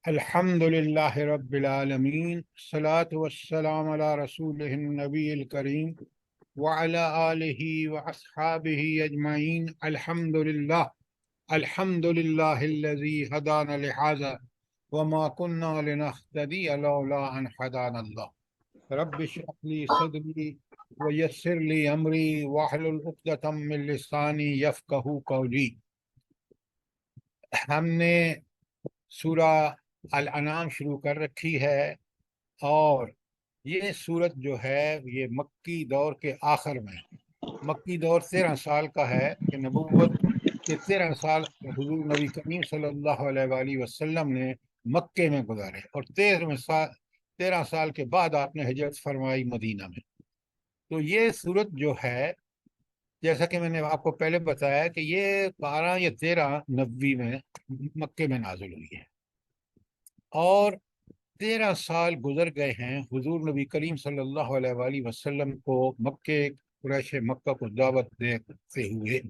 الحمد للہ رب العالمین، الصلاۃ والسلام علی رسولہ النبی الکریم وعلی آلہ واصحابہ اجمعین۔ الحمد للہ الذی ہدانا لہذا وما كنا لنهتدی لولا ان ہدانا اللہ۔ رب اشرح لی صدری ویسر لی امری واحلل عقدۃ من لسانی یفقہوا قولی۔ ہم نے سورہ الانعام شروع کر رکھی ہے، اور یہ سورت جو ہے یہ مکی دور کے آخر میں، مکی دور 13 سال کا ہے کہ نبوت کے 13 سال حضور نبی کریم صلی اللہ علیہ وآلہ وسلم نے مکے میں گزارے، اور 13 سال کے بعد آپ نے ہجرت فرمائی مدینہ میں۔ تو یہ سورت جو ہے، جیسا کہ میں نے آپ کو پہلے بتایا کہ یہ 12 یا 13 نبوی میں مکے میں نازل ہوئی ہے، اور 13 سال گزر گئے ہیں حضور نبی کریم صلی اللہ علیہ وآلہ وسلم کو قریش مکہ کو دعوت دیتے ہوئے۔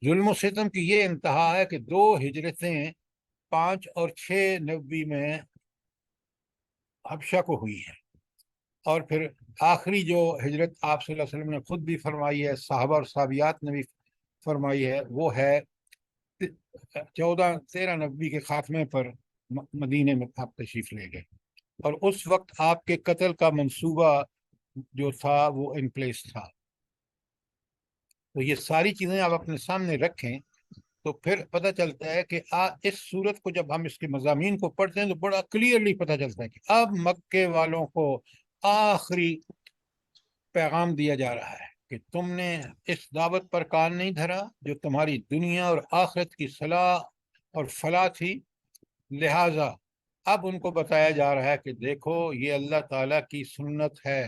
ظلم و ستم کی یہ انتہا ہے کہ 2 ہجرتیں 5 اور 6 نبوی میں حبشہ کو ہوئی ہیں، اور پھر آخری جو ہجرت آپ صلی اللہ علیہ وسلم نے خود بھی فرمائی ہے، صحابہ اور صحابیات نے بھی فرمائی ہے، وہ ہے 13 نبوی کے خاتمے پر مدینے میں آپ تشریف لے گئے، اور اس وقت آپ کے قتل کا منصوبہ جو تھا وہ ان پلیس تھا۔ تو یہ ساری چیزیں آپ اپنے سامنے رکھیں تو پھر پتہ چلتا ہے کہ اس صورت کو جب ہم اس کے مضامین کو پڑھتے ہیں تو بڑا کلیئرلی پتہ چلتا ہے کہ اب مکے والوں کو آخری پیغام دیا جا رہا ہے کہ تم نے اس دعوت پر کان نہیں دھرا جو تمہاری دنیا اور آخرت کی صلاح اور فلاح تھی، لہٰذا اب ان کو بتایا جا رہا ہے کہ دیکھو یہ اللہ تعالیٰ کی سنت ہے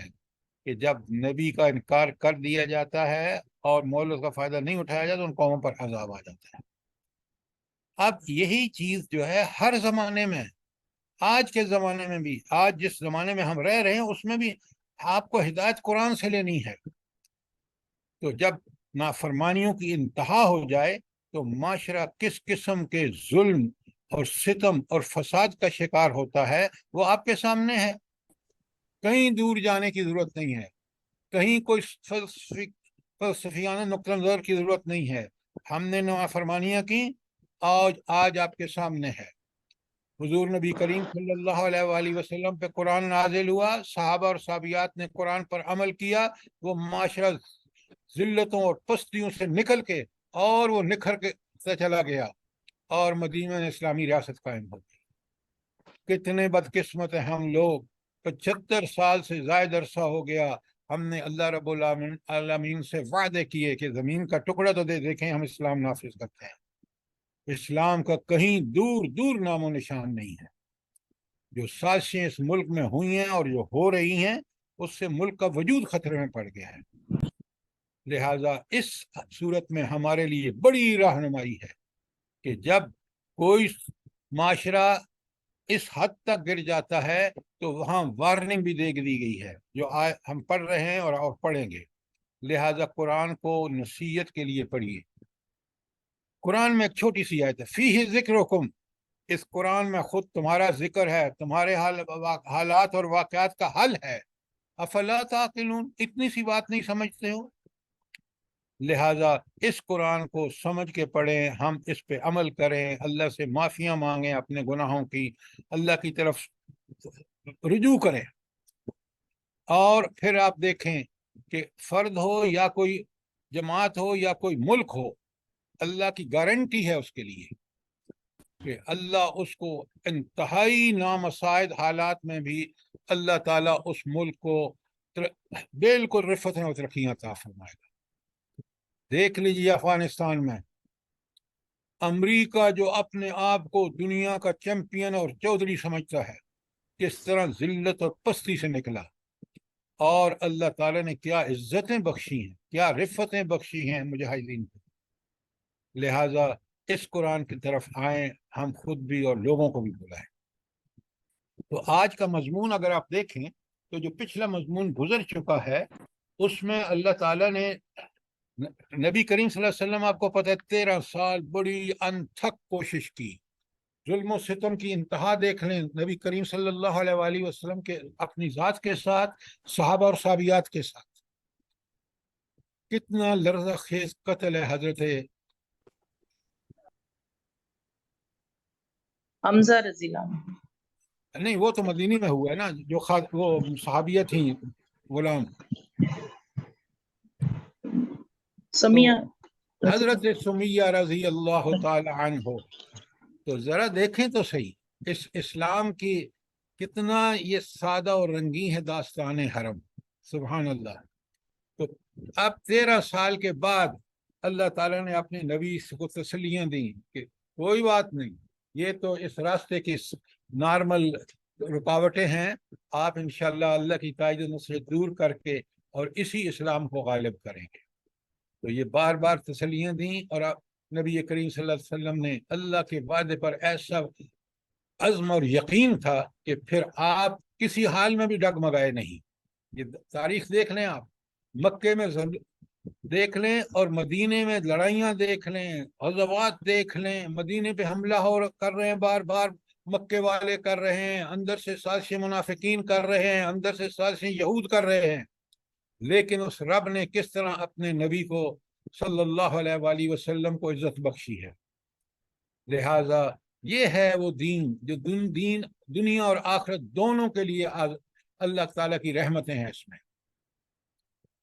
کہ جب نبی کا انکار کر دیا جاتا ہے اور مولت کا فائدہ نہیں اٹھایا جاتا تو ان قوموں پر عذاب آ جاتا ہے۔ اب یہی چیز جو ہے ہر زمانے میں، آج کے زمانے میں بھی، آج جس زمانے میں ہم رہ رہے ہیں اس میں بھی آپ کو ہدایت قرآن سے لینی ہے۔ تو جب نافرمانیوں کی انتہا ہو جائے تو معاشرہ کس قسم کے ظلم اور ستم اور فساد کا شکار ہوتا ہے وہ آپ کے سامنے ہے، کہیں دور جانے کی ضرورت نہیں ہے، کہیں کوئی فلسفیانہ نقطہ نظر کی ضرورت نہیں ہے۔ ہم نے نافرمانیاں کی، آج آپ کے سامنے ہے۔ حضور نبی کریم صلی اللہ علیہ وآلہ وسلم پہ قرآن نازل ہوا، صحابہ اور صحابیات نے قرآن پر عمل کیا، وہ معاشرہ ذلتوں اور پستیوں سے نکل کے اور وہ نکھر کے چلا گیا، اور مدینہ میں اسلامی ریاست قائم ہو گئی۔ کتنے بدقسمت ہیں ہم لوگ، 75 سال سے زائد عرصہ ہو گیا، ہم نے اللہ رب العالمین سے وعدے کیے کہ زمین کا ٹکڑا تو دیکھیں ہم اسلام نافذ کرتے ہیں، اسلام کا کہیں دور دور نام و نشان نہیں ہے۔ جو سازشیں اس ملک میں ہوئی ہیں اور جو ہو رہی ہیں اس سے ملک کا وجود خطرے میں پڑ گیا ہے۔ لہٰذا اس صورت میں ہمارے لیے بڑی رہنمائی ہے کہ جب کوئی معاشرہ اس حد تک گر جاتا ہے تو وہاں وارننگ بھی دے دی گئی ہے جو ہم پڑھ رہے ہیں اور پڑھیں گے۔ لہٰذا قرآن کو نصیحت کے لیے پڑھیے۔ قرآن میں ایک چھوٹی سی آیت ہے، فیہ ذکرکم، اس قرآن میں خود تمہارا ذکر ہے، تمہارے حالات اور واقعات کا حل ہے۔ افلا تعقلون، اتنی سی بات نہیں سمجھتے ہو؟ لہٰذا اس قرآن کو سمجھ کے پڑھیں، ہم اس پہ عمل کریں، اللہ سے معافیاں مانگیں اپنے گناہوں کی، اللہ کی طرف رجوع کریں، اور پھر آپ دیکھیں کہ فرد ہو یا کوئی جماعت ہو یا کوئی ملک ہو، اللہ کی گارنٹی ہے اس کے لیے کہ اللہ اس کو انتہائی نامساعد حالات میں بھی اللہ تعالیٰ اس ملک کو بالکل رفتیں اور ترقیاں عطا فرمائے گا۔ دیکھ لیجیے افغانستان میں امریکہ جو اپنے آپ کو دنیا کا چیمپئن اور چودھری سمجھتا ہے، کس طرح ذلت اور پستی سے نکلا، اور اللہ تعالیٰ نے کیا عزتیں بخشی ہیں، کیا رفتیں بخشی ہیں مجاہدین کو۔ لہٰذا اس قرآن کی طرف آئیں، ہم خود بھی اور لوگوں کو بھی بلائیں۔ تو آج کا مضمون اگر آپ دیکھیں تو جو پچھلا مضمون گزر چکا ہے اس میں اللہ تعالیٰ نے نبی کریم صلی اللہ علیہ وسلم، آپ کو پتہ ہے 13 سال بڑی انتھک کوشش کی ظلم و ستم کی انتہا دیکھ لیں نبی کریم صلی اللہ علیہ وآلہ وسلم کے اپنی ذات کے ساتھ، صحابہ اور صحابیات کے ساتھ کتنا لرزہ خیز قتل ہے حضرت حمزہ رضی اللہ عنہ. نہیں، وہ تو مدینی میں ہوا ہے نا، جو وہ صحابیہ تھیں غلام. سمیہ تو حضرت سمیہ رضی اللہ تعالی عنہ، تو ذرا دیکھیں تو صحیح اس اسلام کی کتنا یہ سادہ اور رنگین ہے داستان حرم. سبحان اللہ. تو اب 13 سال کے بعد اللہ تعالیٰ نے اپنے نبی کو تسلیاں دیں کہ کوئی بات نہیں، یہ تو اس راستے کی نارمل رکاوٹیں ہیں، آپ انشاءاللہ اللہ کی تائید و نصرت دور کر کے اور اسی اسلام کو غالب کریں گے. تو یہ بار بار تسلیاں دیں، اور نبی کریم صلی اللہ علیہ وسلم نے اللہ کے وعدے پر ایسا عزم اور یقین تھا کہ پھر آپ کسی حال میں بھی ڈگمگائے نہیں. یہ تاریخ دیکھ لیں، آپ مکے میں دیکھ لیں اور مدینے میں لڑائیاں دیکھ لیں، غزوات دیکھ لیں، مدینے پہ حملہ کر رہے ہیں، بار بار مکے والے کر رہے ہیں، اندر سے سازشیں منافقین کر رہے ہیں، اندر سے سازشیں یہود کر رہے ہیں، لیکن اس رب نے کس طرح اپنے نبی کو صلی اللہ علیہ وآلہ وسلم کو عزت بخشی ہے. لہذا یہ ہے وہ دین جو دنیا اور آخرت دونوں کے لیے اللہ تعالیٰ کی رحمتیں ہیں اس میں.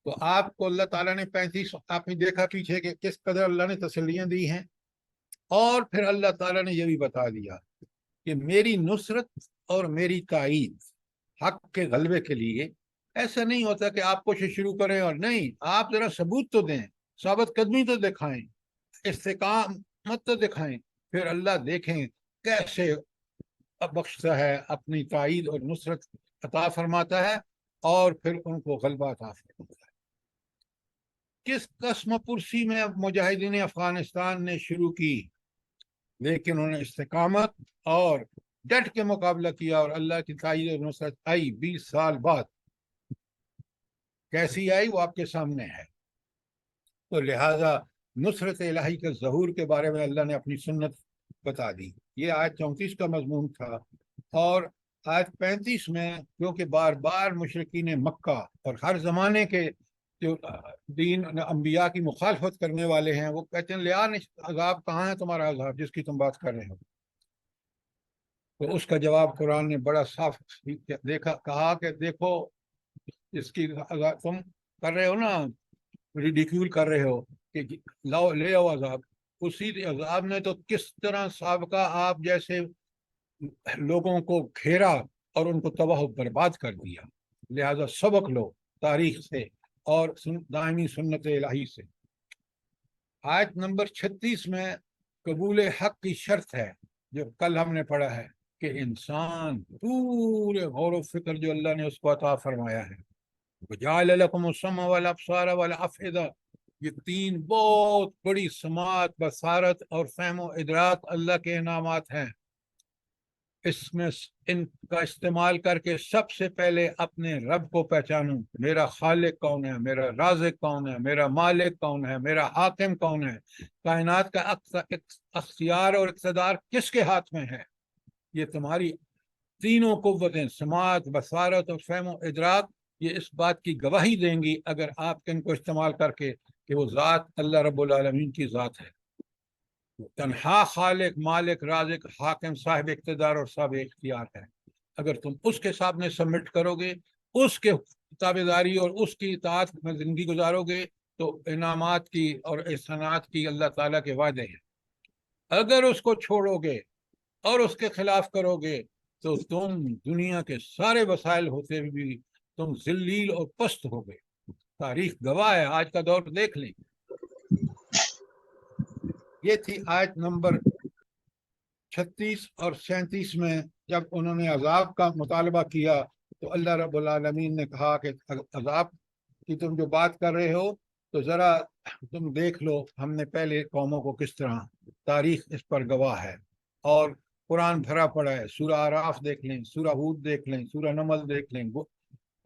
تو آپ کو اللہ تعالیٰ نے 35، آپ نے دیکھا پیچھے کہ کس قدر اللہ نے تسلیاں دی ہیں، اور پھر اللہ تعالیٰ نے یہ بھی بتا دیا کہ میری نصرت اور میری تائید حق کے غلبے کے لیے ایسا نہیں ہوتا کہ آپ کوشش شروع کریں اور نہیں، آپ ذرا ثبوت تو دیں، ثابت قدمی تو دکھائیں، استقامت تو دکھائیں، پھر اللہ دیکھیں کیسے بخشتا ہے، اپنی تائید اور نصرت عطا فرماتا ہے، اور پھر ان کو غلبہ عطا فرماتا ہے. کس قسم پرسی میں مجاہدین افغانستان نے شروع کی، لیکن انہوں نے استقامت اور ڈٹ کے مقابلہ کیا، اور اللہ کی تائید اور نصرت آئی 20 سال بعد. کیسی آئی وہ آپ کے سامنے ہے. تو لہذا نصرت الہی کے ظہور کے بارے میں اللہ نے اپنی سنت بتا دی. یہ آیت 34 کا مضمون تھا. اور آیت 35 میں کیونکہ بار بار مشرکین مکہ اور ہر زمانے کے جو دین انبیاء کی مخالفت کرنے والے ہیں، وہ کہتے ہیں لیا عذاب کہاں ہے تمہارا عذاب جس کی تم بات کر رہے ہو. تو اس کا جواب قرآن نے بڑا صاف کہا کہ دیکھو اس کی تم کر رہے ہو نا، ریڈیکیول کر رہے ہو کہ لے آؤ عذاب. اسی عذاب نے تو کس طرح سابقہ آپ جیسے لوگوں کو گھیرا اور ان کو تباہ و برباد کر دیا. لہذا سبق لو تاریخ سے اور دائمی سنت الہی سے. آیت نمبر 36 میں قبول حق کی شرط ہے، جو کل ہم نے پڑھا ہے کہ انسان پورے غور و فکر جو اللہ نے اس کو عطا فرمایا ہے، وَجَعَلَ لَكُمُ السَّمْعَ وَالْأَبْصَارَ وَالْأَفْئِدَةَ، یہ 3 بہت بڑی سماعت، بصارت اور فہم و ادراک اللہ کے انعامات ہیں. اس میں ان کا استعمال کر کے سب سے پہلے اپنے رب کو پہچانو، میرا خالق کون ہے، میرا رازق کون ہے، میرا مالک کون ہے، میرا حاکم کون ہے، کائنات کا اختیار اور اقتدار کس کے ہاتھ میں ہے. یہ تمہاری تینوں قوتیں، سماعت، بصارت اور فہم و ادراک، یہ اس بات کی گواہی دیں گی اگر آپ ان کو استعمال کر کے کہ وہ ذات اللہ رب العالمین کی ذات ہے، تنہا خالق، مالک، رازق، حاکم، صاحب اقتدار اور صاحب اختیار ہے. اگر تم اس کے سامنے سبمٹ کرو گے، اس کے تابعداری اور اس کی اطاعت میں زندگی گزارو گے، تو انعامات کی اور احسانات کی اللہ تعالیٰ کے وعدے ہیں. اگر اس کو چھوڑو گے اور اس کے خلاف کرو گے تو تم دنیا کے سارے وسائل ہوتے بھی تم ذلیل اور پست ہو گئے. تاریخ گواہ ہے، آج کا دور دیکھ لیں. یہ تھی آیت نمبر 36 اور 37 میں جب انہوں نے عذاب کا مطالبہ کیا تو اللہ رب العالمین نے کہا کہ عذاب کی تم جو بات کر رہے ہو تو ذرا تم دیکھ لو ہم نے پہلے قوموں کو کس طرح، تاریخ اس پر گواہ ہے. اور قرآن بھرا پڑا ہے، سورہ اعراف دیکھ لیں، سورہ ہود دیکھ لیں، سورہ نمل دیکھ لیں،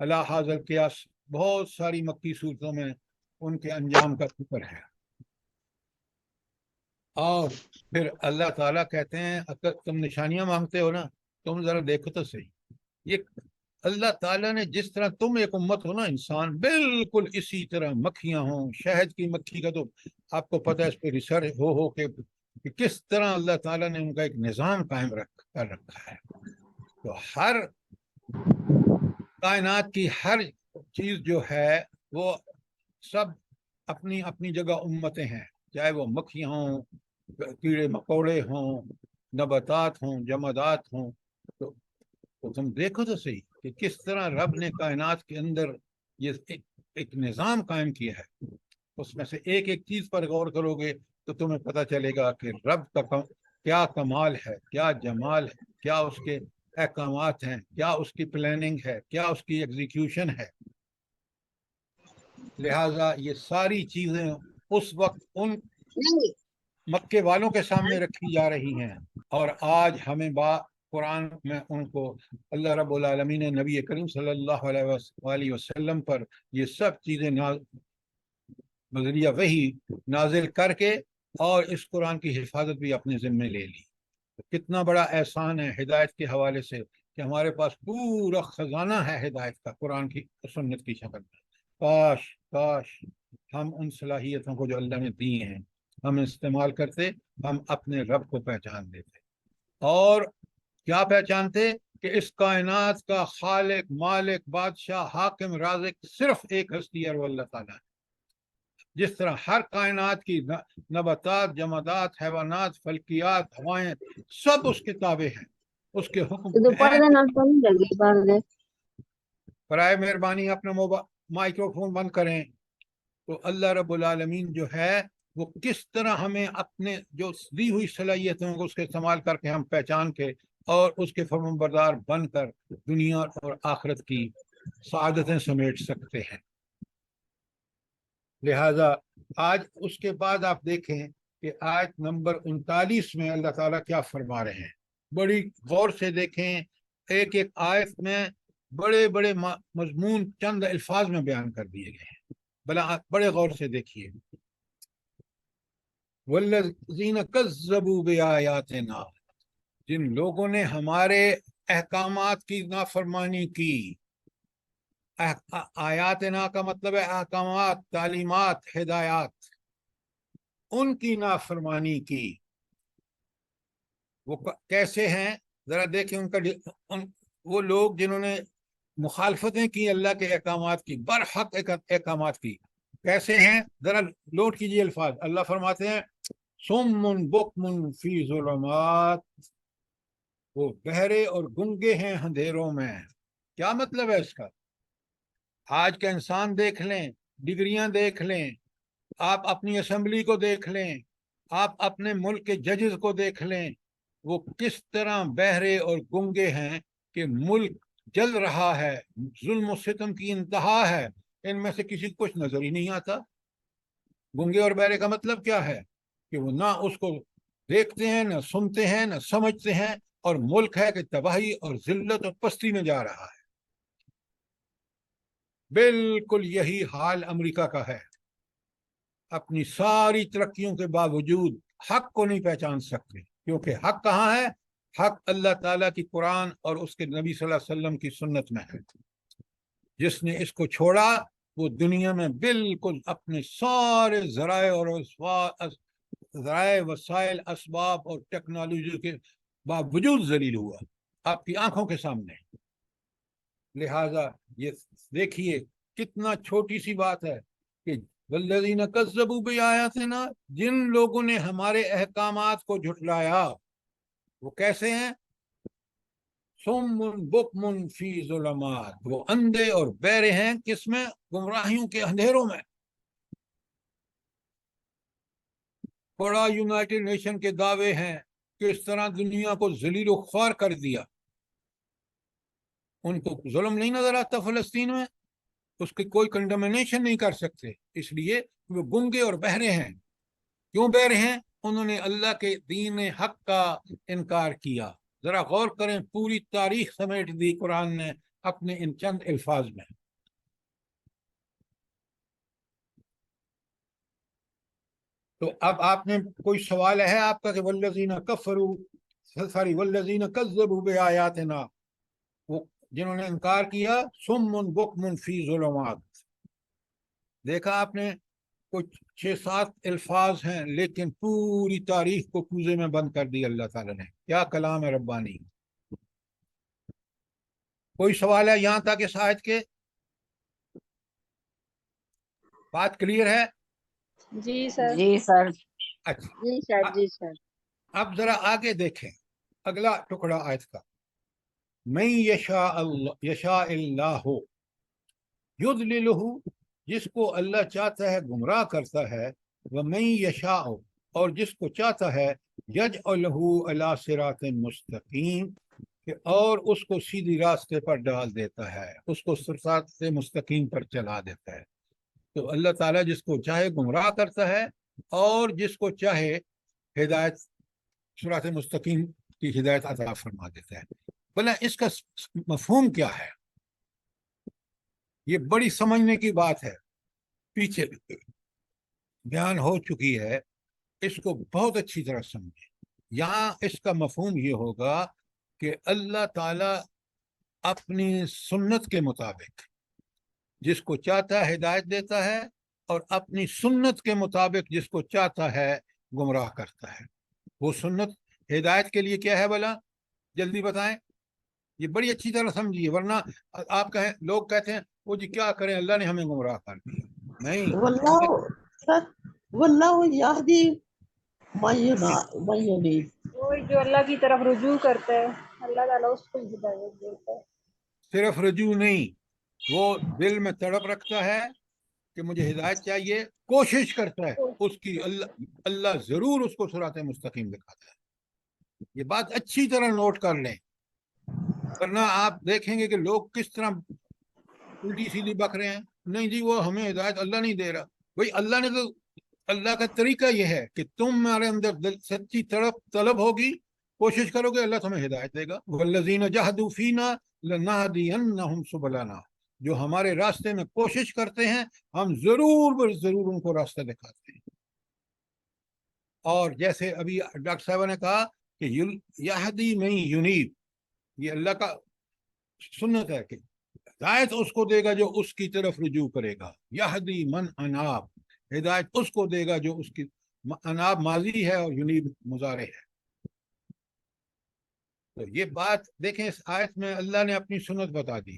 اللہ حاضر قیاس، بہت ساری مکی صورتوں میں ان کے انجام کا ذکر ہے. اور پھر اللہ تعالیٰ کہتے ہیں اگر تم نشانیاں مانگتے ہو نا، تم ذرا دیکھو تو صحیح، یہ اللہ تعالیٰ نے جس طرح تم ایک امت ہو نا انسان، بالکل اسی طرح مکھیاں ہوں، شہد کی مکھی کا تو آپ کو پتہ ہے، اس پہ ریسرچ ہو کہ کس طرح اللہ تعالیٰ نے ان کا ایک نظام قائم کر رکھا ہے۔ تو ہر کائنات کی ہر چیز جو ہے وہ سب اپنی اپنی جگہ امتیں ہیں، چاہے وہ مکھیاں ہوں، کیڑے مکوڑے ہوں، نباتات ہوں، جمادات ہوں۔ تو تم دیکھو تو صحیح کہ کس طرح رب نے کائنات کے اندر یہ ایک نظام قائم کیا ہے۔ اس میں سے ایک ایک چیز پر غور کرو گے تو تمہیں پتہ چلے گا کہ رب کا کیا کمال ہے، کیا جمال ہے، کیا اس کے احکامات ہیں، کیا اس کی پلاننگ ہے، کیا اس کی ایگزیکیوشن ہے۔ لہٰذا یہ ساری چیزیں اس وقت ان مکے والوں کے سامنے رکھی جا رہی ہیں، اور آج ہمیں قرآن میں ان کو اللہ رب العالمین نے نبی کریم صلی اللہ علیہ وسلم پر یہ سب چیزیں بذریعہ وحی نازل کر کے اور اس قرآن کی حفاظت بھی اپنے ذمے لے لی۔ کتنا بڑا احسان ہے ہدایت کے حوالے سے کہ ہمارے پاس پورا خزانہ ہے ہدایت کا قرآن کی سنت کی شکل میں۔ کاش کاش ہم ان صلاحیتوں کو جو اللہ نے دی ہیں ہم استعمال کرتے، ہم اپنے رب کو پہچان دیتے۔ اور کیا پہچانتے؟ کہ اس کائنات کا خالق، مالک، بادشاہ، حاکم، رازق صرف ایک ہستی ہے، وہ اللہ تعالیٰ ہے۔ جس طرح ہر کائنات کی نباتات، جمادات، حیوانات، فلکیات، ہوائیں سب اس کے تابع ہیں، اس کے حکم ہیں۔ برائے مہربانی اپنا مائکرو فون بند کریں۔ تو اللہ رب العالمین جو ہے وہ کس طرح ہمیں اپنے جو دی ہوئی صلاحیتوں کو اس کے استعمال کر کے ہم پہچان کے اور اس کے فرمان بردار بن کر دنیا اور آخرت کی سعادتیں سمیٹ سکتے ہیں۔ لہذا آج اس کے بعد آپ دیکھیں کہ آیت نمبر 39 میں اللہ تعالیٰ کیا فرما رہے ہیں، بڑی غور سے دیکھیں۔ ایک ایک آیت میں بڑے بڑے مضمون چند الفاظ میں بیان کر دیے گئے ہیں، بڑے غور سے دیکھیے۔ والذین کذبوا بآیاتنا، جن لوگوں نے ہمارے احکامات کی نافرمانی کی۔ آیاتنا کا مطلب ہے احکامات، تعلیمات، ہدایات، ان کی نافرمانی کی۔ وہ کیسے ہیں ذرا دیکھیں ان کا وہ لوگ جنہوں نے مخالفتیں کی اللہ کے احکامات کی، برحق احکامات کی، کیسے ہیں ذرا لوٹ کیجیے الفاظ۔ اللہ فرماتے ہیں صم بکم فی ظلمات، وہ بہرے اور گنگے ہیں اندھیروں میں۔ کیا مطلب ہے اس کا؟ آج کا انسان دیکھ لیں، ڈگریاں دیکھ لیں، آپ اپنی اسمبلی کو دیکھ لیں، آپ اپنے ملک کے ججز کو دیکھ لیں، وہ کس طرح بہرے اور گنگے ہیں کہ ملک جل رہا ہے، ظلم و ستم کی انتہا ہے، ان میں سے کسی کو کچھ نظر ہی نہیں آتا۔ گنگے اور بہرے کا مطلب کیا ہے؟ کہ وہ نہ اس کو دیکھتے ہیں، نہ سنتے ہیں، نہ سمجھتے ہیں، اور ملک ہے کہ تباہی اور ذلت اور پستی میں جا رہا ہے۔ بالکل یہی حال امریکہ کا ہے، اپنی ساری ترقیوں کے باوجود حق کو نہیں پہچان سکتے، کیونکہ حق کہاں ہے؟ حق اللہ تعالیٰ کی قرآن اور اس کے نبی صلی اللہ علیہ وسلم کی سنت میں ہے۔ جس نے اس کو چھوڑا وہ دنیا میں بالکل اپنے سارے ذرائع اور ذرائع، وسائل، اسباب اور ٹیکنالوجی کے باوجود ذلیل ہوا آپ کی آنکھوں کے سامنے۔ لہذا یہ دیکھیے کتنا چھوٹی سی بات ہے کہ والذین کذبوا بآیاتنا، جن لوگوں نے ہمارے احکامات کو جھٹلایا، وہ کیسے ہیں؟ صم بکم فی ظلمات، وہ اندھے اور بہرے ہیں، کس میں؟ گمراہیوں کے اندھیروں میں۔ بڑا یونائٹڈ نیشن کے دعوے ہیں کہ اس طرح دنیا کو ذلیل و خوار کر دیا۔ ان کو ظلم نہیں نظر آتا فلسطین میں؟ اس کی کوئی کنڈمنیشن نہیں کر سکتے، اس لیے وہ گنگے اور بہرے ہیں۔ کیوں بہرے ہیں؟ انہوں نے اللہ کے دین حق کا انکار کیا۔ ذرا غور کریں، پوری تاریخ سمیٹ دی قرآن نے اپنے ان چند الفاظ میں۔ تو اب آپ نے کوئی سوال ہے آپ کا کہ والذین کفروا سوری والذین کذبوا بآیاتنا، وہ جنہوں نے انکار کیا، صم بکم فی ظلمات. دیکھا آپ نے کچھ 6-7 الفاظ ہیں لیکن پوری تاریخ کو کوزے میں بند کر دی اللہ تعالیٰ نے. کیا کلام ہے ربانی. کوئی سوال ہے یہاں تک اس آیت کے؟ بات کلیئر ہے؟ جی سر. جی سر. اچھا، جی سر. جی سر. اب ذرا آگے دیکھیں اگلا ٹکڑا آیت کا. من یشاء اللہ یضللہ، جس کو اللہ چاہتا ہے گمراہ کرتا ہے، ومن یشاء، اور جس کو چاہتا ہے یجعلہ علی صراط مستقیم، کہ اور اس کو سیدھی راستے پر ڈال دیتا ہے، اس کو صراط مستقیم پر چلا دیتا ہے. تو اللہ تعالیٰ جس کو چاہے گمراہ کرتا ہے اور جس کو چاہے ہدایت صراط مستقیم کی ہدایت عطا فرما دیتا ہے. بھلا اس کا مفہوم کیا ہے؟ یہ بڑی سمجھنے کی بات ہے، پیچھے بیان ہو چکی ہے، اس کو بہت اچھی طرح سمجھیں. یہاں اس کا مفہوم یہ ہوگا کہ اللہ تعالیٰ اپنی سنت کے مطابق جس کو چاہتا ہے ہدایت دیتا ہے، اور اپنی سنت کے مطابق جس کو چاہتا ہے گمراہ کرتا ہے. وہ سنت ہدایت کے لیے کیا ہے بھلا؟ جلدی بتائیں. یہ بڑی اچھی طرح سمجھیے، ورنہ آپ کہیں، لوگ کہتے ہیں وہ جی کیا کریں اللہ نے ہمیں گمراہ کر دیا. نہیں، واللہ یہدی من ینیب، وہی جو اللہ کی طرف رجوع کرتا ہے اللہ تعالیٰ اس کو ہدایت دیتا ہے. صرف رجوع نہیں، وہ دل میں تڑپ رکھتا ہے کہ مجھے ہدایت چاہیے، کوشش کرتا ہے اس کی، اللہ ضرور اس کو صراط مستقیم دکھاتا ہے. یہ بات اچھی طرح نوٹ کر لیں، ورنہ آپ دیکھیں گے کہ لوگ کس طرح الٹی سیدھی بک رہے ہیں. نہیں جی وہ ہمیں ہدایت اللہ نہیں دے رہا. بھائی اللہ نے تو، اللہ کا طریقہ یہ ہے کہ تمہارے اندر سچی طلب ہوگی، کوشش کرو گے، اللہ تمہیں ہدایت دے گا. والذین جاہدوا فینا لنہدینہم سبلنا، جو ہمارے راستے میں کوشش کرتے ہیں ہم ضرور ان کو راستہ دکھاتے ہیں. اور جیسے ابھی ڈاکٹر صاحبہ نے کہا کہ یہدی من ینیب، یہ اللہ کا سنت ہے کہ ہدایت اس کو دے گا جو اس کی طرف رجوع کرے گا. یہدی من اناب، ہدایت اس کو دے گا جو اس کی، اناب ماضی ہے اور ینیب مضارع ہے. تو یہ بات دیکھیں، اس آیت میں اللہ نے اپنی سنت بتا دی.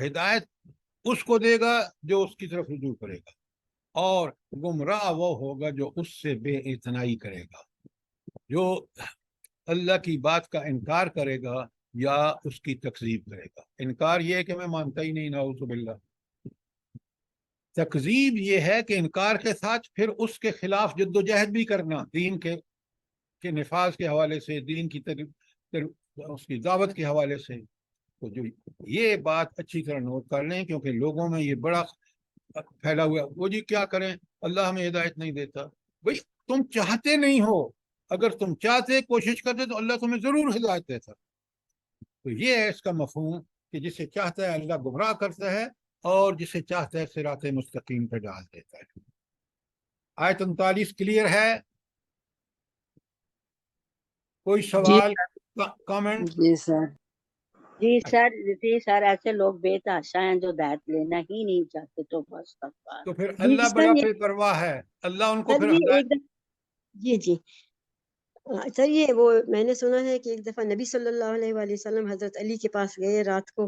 ہدایت اس کو دے گا جو اس کی طرف رجوع کرے گا، اور گمراہ وہ ہوگا جو اس سے بے اعتنائی کرے گا، جو اللہ کی بات کا انکار کرے گا یا اس کی تکذیب کرے گا. انکار یہ ہے کہ میں مانتا ہی نہیں، نعوذ باللہ. تکذیب یہ ہے کہ انکار کے ساتھ پھر اس کے خلاف جد و جہد بھی کرنا، دین کے نفاذ کے حوالے سے، دین کی اس کی دعوت کے حوالے سے. تو جو یہ بات اچھی طرح نوٹ کر لیں، کیونکہ لوگوں میں یہ بڑا پھیلا ہوا، وہ جی کیا کریں اللہ ہمیں ہدایت نہیں دیتا. بھئی تم چاہتے نہیں ہو، اگر تم چاہتے کوشش کرتے تو اللہ تمہیں ضرور ہدایت دیتا. تو یہ ہے اس کا مفہوم کہ جسے چاہتا ہے اللہ گمراہ کرتا ہے، اور جسے چاہتا ہے صراط مستقیم پہ ڈال دیتا ہے. آیت 39 کلیئر ہے؟ کوئی سوال، کامنٹ؟ جی سر. جی سر. جی سر، ایسے لوگ بے تحاشا ہیں جو ہدایت لینا ہی نہیں چاہتے، تو بس تو پھر جی اللہ سر بڑا یہ بے پرواہ ہے، اللہ ان کو سر پھر یہ ہدایت. ایک دفعہ جی سر، یہ وہ میں نے سنا ہے کہ ایک دفعہ نبی صلی اللہ علیہ وآلہ وسلم حضرت علی کے پاس گئے رات کو،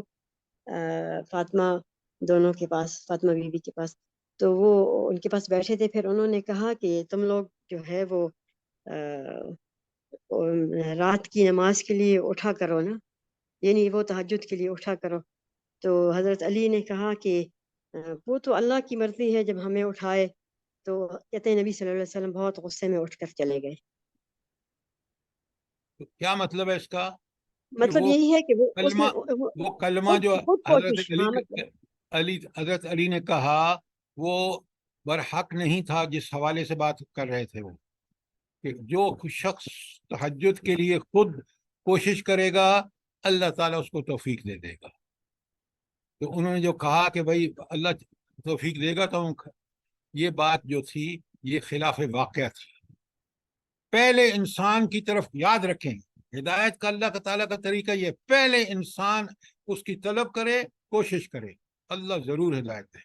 فاطمہ دونوں کے پاس، فاطمہ بی بی کے پاس. تو وہ ان کے پاس بیٹھے تھے، پھر انہوں نے کہا کہ تم لوگ جو ہے وہ رات کی نماز کے لیے اٹھا کرو نا، یعنی وہ تہجد کے لیے اٹھا کرو. تو حضرت علی نے کہا کہ وہ تو اللہ کی مرضی ہے جب ہمیں اٹھائے. تو کہتے ہیں نبی صلی اللہ علیہ وسلم بہت غصے میں اٹھ کر چلے گئے. کیا مطلب ہے اس کا؟ کہ مطلب وہ یہی ہے کہ اس کلمہ نے وہ کلمہ جو خود کوشش، ہاں حضرت علی نے کہا، وہ برحق نہیں تھا جس حوالے سے بات کر رہے تھے وہ، کہ جو شخص تہجد کے لیے خود کوشش کرے گا اللہ تعالیٰ اس کو توفیق دے دے گا. تو انہوں نے جو کہا کہ بھائی اللہ توفیق دے گا، تو یہ بات جو تھی یہ خلاف واقعہ تھی. پہلے انسان کی طرف یاد رکھیں ہدایت کا اللہ تعالیٰ کا طریقہ یہ پہلے انسان اس کی طلب کرے کوشش کرے اللہ ضرور ہدایت دے.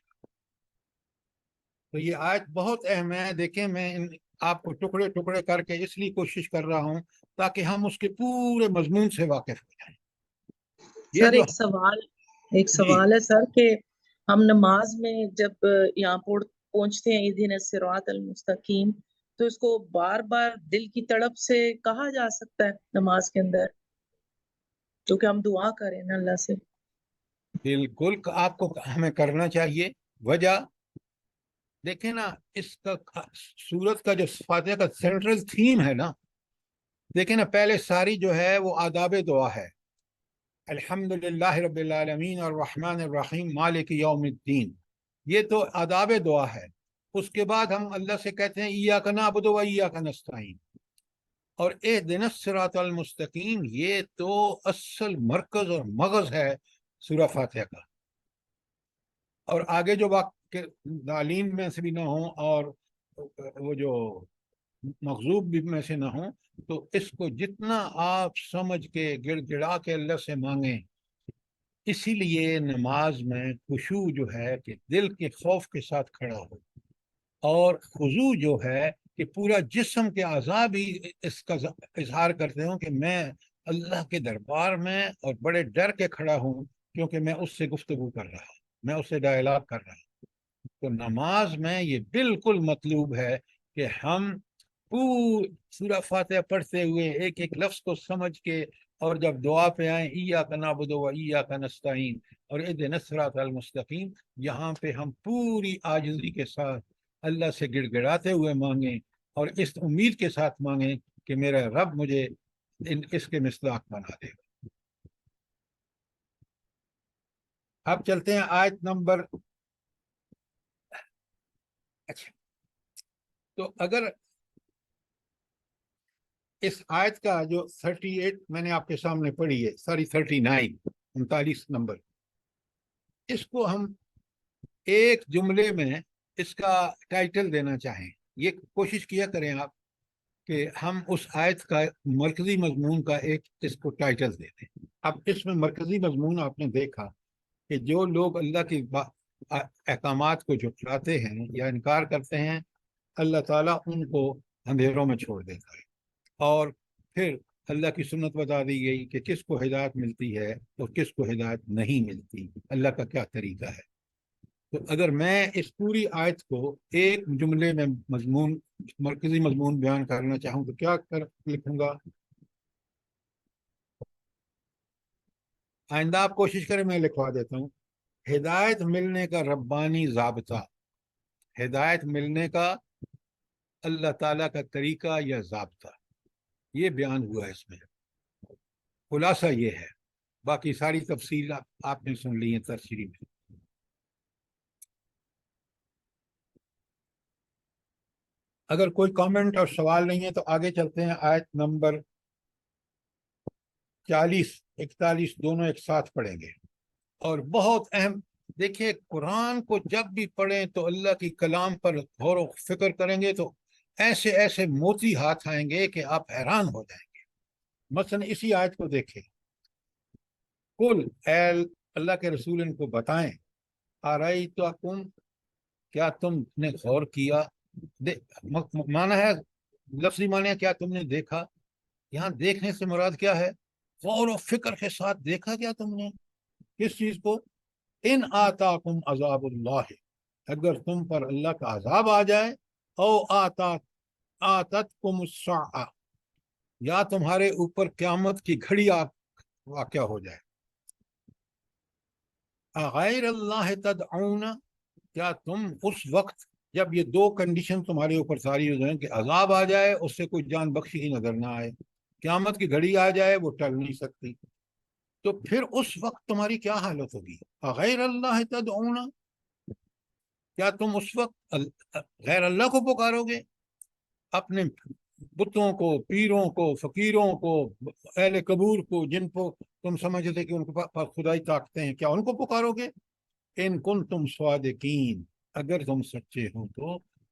تو یہ آیت بہت اہم ہے. دیکھیں میں آپ کو ٹکڑے ٹکڑے کر کے اس لیے کوشش کر رہا ہوں تاکہ ہم اس کے پورے مضمون سے واقف ہو جائیں. یہ سر جو ایک سوال ہے سر کہ ہم نماز میں جب یہاں پہنچتے ہیں اہدنا الصراط المستقیم تو اس کو بار بار دل کی تڑپ سے کہا جا سکتا ہے نماز کے اندر جو کہ ہم دعا کریں نا اللہ سے؟ بالکل آپ کو ہمیں کرنا چاہیے. وجہ دیکھیں نا اس کا سورت کا جو فاتحہ کا سینٹرل تھیم ہے نا دیکھیں نا پہلے ساری جو ہے وہ آداب دعا ہے. الحمد للہ رب العالمین الرحمن الرحیم مالک یوم الدین یہ تو آداب دعا ہے. اس کے بعد ہم اللہ سے کہتے ہیں ایاک نعبد و ایاک نستعین اور اہدنا الصراط المستقیم یہ تو اصل مرکز اور مغز ہے سورہ فاتحہ کا. اور آگے جو تعلیم میں سے بھی نہ ہوں اور وہ جو مغضوب بھی میں سے نہ ہوں تو اس کو جتنا آپ سمجھ کے گڑ گڑا کے اللہ سے مانگیں. اسی لیے نماز میں خشوع جو ہے کہ دل کے خوف کے ساتھ کھڑا ہو اور خضوع جو ہے کہ پورا جسم کے اعضاء بھی اس کا اظہار کرتے ہوں کہ میں اللہ کے دربار میں اور بڑے ڈر کے کھڑا ہوں کیونکہ میں اس سے گفتگو کر رہا ہوں میں اس سے ڈائلاگ کر رہا ہوں. تو نماز میں یہ بالکل مطلوب ہے کہ ہم سورہ فاتحہ پڑھتے ہوئے ایک ایک لفظ کو سمجھ کے اور جب دعا پہ آئیں ایاک نعبد و ایاک نستعین اور اہدنا الصراط المستقیم یہاں پہ ہم پوری عاجزی کے ساتھ اللہ سے گڑ گڑاتے ہوئے مانگیں اور اس امید کے ساتھ مانگیں کہ میرا رب مجھے اس کے مصداق بنا دے گا. اب چلتے ہیں آیت نمبر. اچھا تو اگر اس آیت کا جو 38 میں نے آپ کے سامنے پڑھی ہے 39 39 نمبر اس کو ہم ایک جملے میں اس کا ٹائٹل دینا چاہیں یہ کوشش کیا کریں آپ کہ ہم اس آیت کا مرکزی مضمون کا ایک اس کو ٹائٹل دے دیں. اب اس میں مرکزی مضمون آپ نے دیکھا کہ جو لوگ اللہ کی احکامات کو جھٹلاتے ہیں یا انکار کرتے ہیں اللہ تعالیٰ ان کو اندھیروں میں چھوڑ دیتا ہے اور پھر اللہ کی سنت بتا دی گئی کہ کس کو ہدایت ملتی ہے اور کس کو ہدایت نہیں ملتی اللہ کا کیا طریقہ ہے. تو اگر میں اس پوری آیت کو ایک جملے میں مرکزی مضمون بیان کرنا چاہوں تو کیا لکھوں گا؟ آئندہ آپ کوشش کریں میں لکھوا دیتا ہوں ہدایت ملنے کا ربانی ضابطہ. ہدایت ملنے کا اللہ تعالیٰ کا طریقہ یا ضابطہ یہ بیان ہوا ہے. اس میں خلاصہ یہ ہے باقی ساری تفصیل آپ نے سن لی ہیں تفسیری میں. اگر کوئی کامنٹ اور سوال نہیں ہے تو آگے چلتے ہیں. آیت نمبر 40 41 دونوں ایک ساتھ پڑھیں گے اور بہت اہم. دیکھیے قرآن کو جب بھی پڑھیں تو اللہ کی کلام پر غور و فکر کریں گے تو ایسے ایسے موتی ہاتھ آئیں گے کہ آپ حیران ہو جائیں گے. مثلا اسی آیت کو دیکھیں کل اے اللہ کے رسول ان کو بتائیں ارایتکم کیا تم نے غور کیا. معنی ہے لفظی معنی ہے کیا تم نے دیکھا. یہاں دیکھنے سے مراد کیا ہے؟ غور و فکر کے ساتھ دیکھا کیا تم نے کس چیز کو؟ ان آتاکم عذاب اللہ اگر تم پر اللہ کا عذاب آ جائے او آتتکم الساعہ یا تمہارے اوپر قیامت کی گھڑی واقع ہو جائے. غیر اللہ تدعون کیا تم اس وقت جب یہ دو کنڈیشن تمہارے اوپر ساری ہو جائیں کہ عذاب آ جائے اس سے کوئی جان بخشی ہی نظر نہ آئے قیامت کی گھڑی آ جائے وہ ٹل نہیں سکتی تو پھر اس وقت تمہاری کیا حالت ہوگی؟ غیر اللہ تدعون کیا تم اس وقت غیر اللہ کو پکارو گے؟ اپنے بتوں کو پیروں کو فقیروں کو اہل قبور کو جن کو تم سمجھتے کہ ان کے پاس خدائی طاقتیں ہیں کیا ان کو پکارو گے؟ ان کنتم صادقین اگر تم سچے ہو تو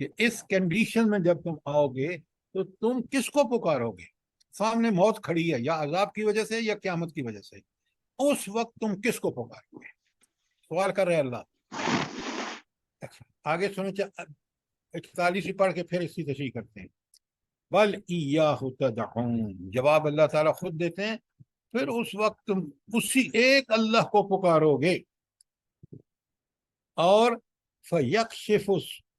کہ اس کنڈیشن میں جب تم آؤ گے تو تم کس کو پکارو گے؟ سامنے موت کھڑی ہے، یا عذاب کی وجہ سے یا قیامت کی وجہ سے، اس وقت تم کس کو پکارو گے؟ سوال کر رہے اللہ. آگے سنیں، 41 پڑھ کے پھر اس کی تشریح کرتے ہیں. بل ایاہ تدعون، جواب اللہ تعالیٰ خود دیتے ہیں، پھر اس وقت تم اسی ایک اللہ کو پکارو گے، اور فیکشف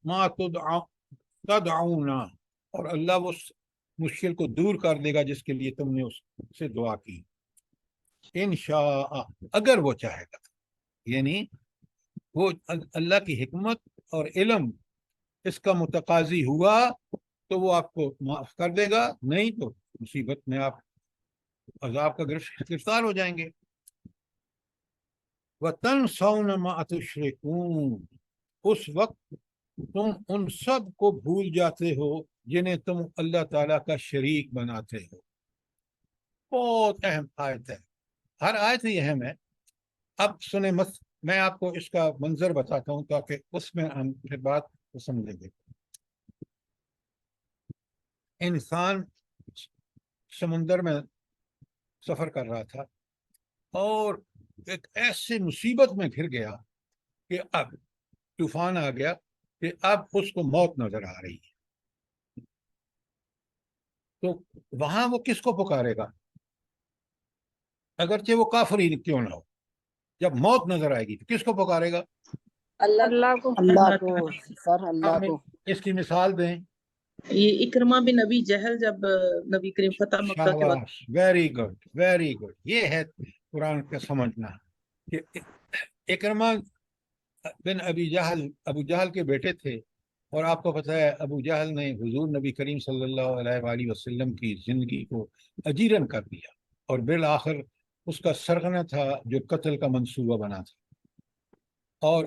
ما تدعون، اور اللہ اس مشکل کو دور کر دے گا جس کے لیے تم نے اس سے دعا کی، انشاء، اگر وہ چاہے گا. یعنی وہ اللہ کی حکمت اور علم اس کا متقاضی ہوا تو وہ آپ کو معاف کر دے گا، نہیں تو مصیبت میں آپ عذاب کا گرفتار ہو جائیں گے. وَتَنْسَوْنَ مَا تُشْرِكُونَ، اس وقت تم ان سب کو بھول جاتے ہو جنہیں تم اللہ تعالیٰ کا شریک بناتے ہو. بہت اہم آیت ہے، ہر آیت ہی اہم ہے. اب سنیں، میں آپ کو اس کا منظر بتاتا ہوں تاکہ اس میں ہم پھر بات کو سمجھیں گے. انسان سمندر میں سفر کر رہا تھا اور ایک ایسی مصیبت میں گھر گیا کہ اب طوفان آ گیا کہ اب اس کو موت نظر آ رہی ہے. تو وہاں وہ کس کو پکارے گا؟ اگرچہ وہ کافر ہی کیوں نہ ہو، جب موت نظر آئے گی تو کس کو پکارے گا؟ اللہ کو. اللہ کو سر، اللہ آپ کو. اس کی مثال دیں. یہ اکرمہ بن ابی جہل جب نبی کریم فتح مکہ کے وقت، شاباش، ویری گڈ ویری گڈ. یہ ہے قرآن کا سمجھنا کہ اکرمہ بن ابو جہل کے بیٹے تھے، اور آپ کو پتہ ہے ابو جہل نے حضور نبی کریم صلی اللہ علیہ وآلہ وسلم کی زندگی کو اجیرن کر دیا، اور بالآخر اس کا سرغنہ تھا جو قتل کا منصوبہ بنا تھا. اور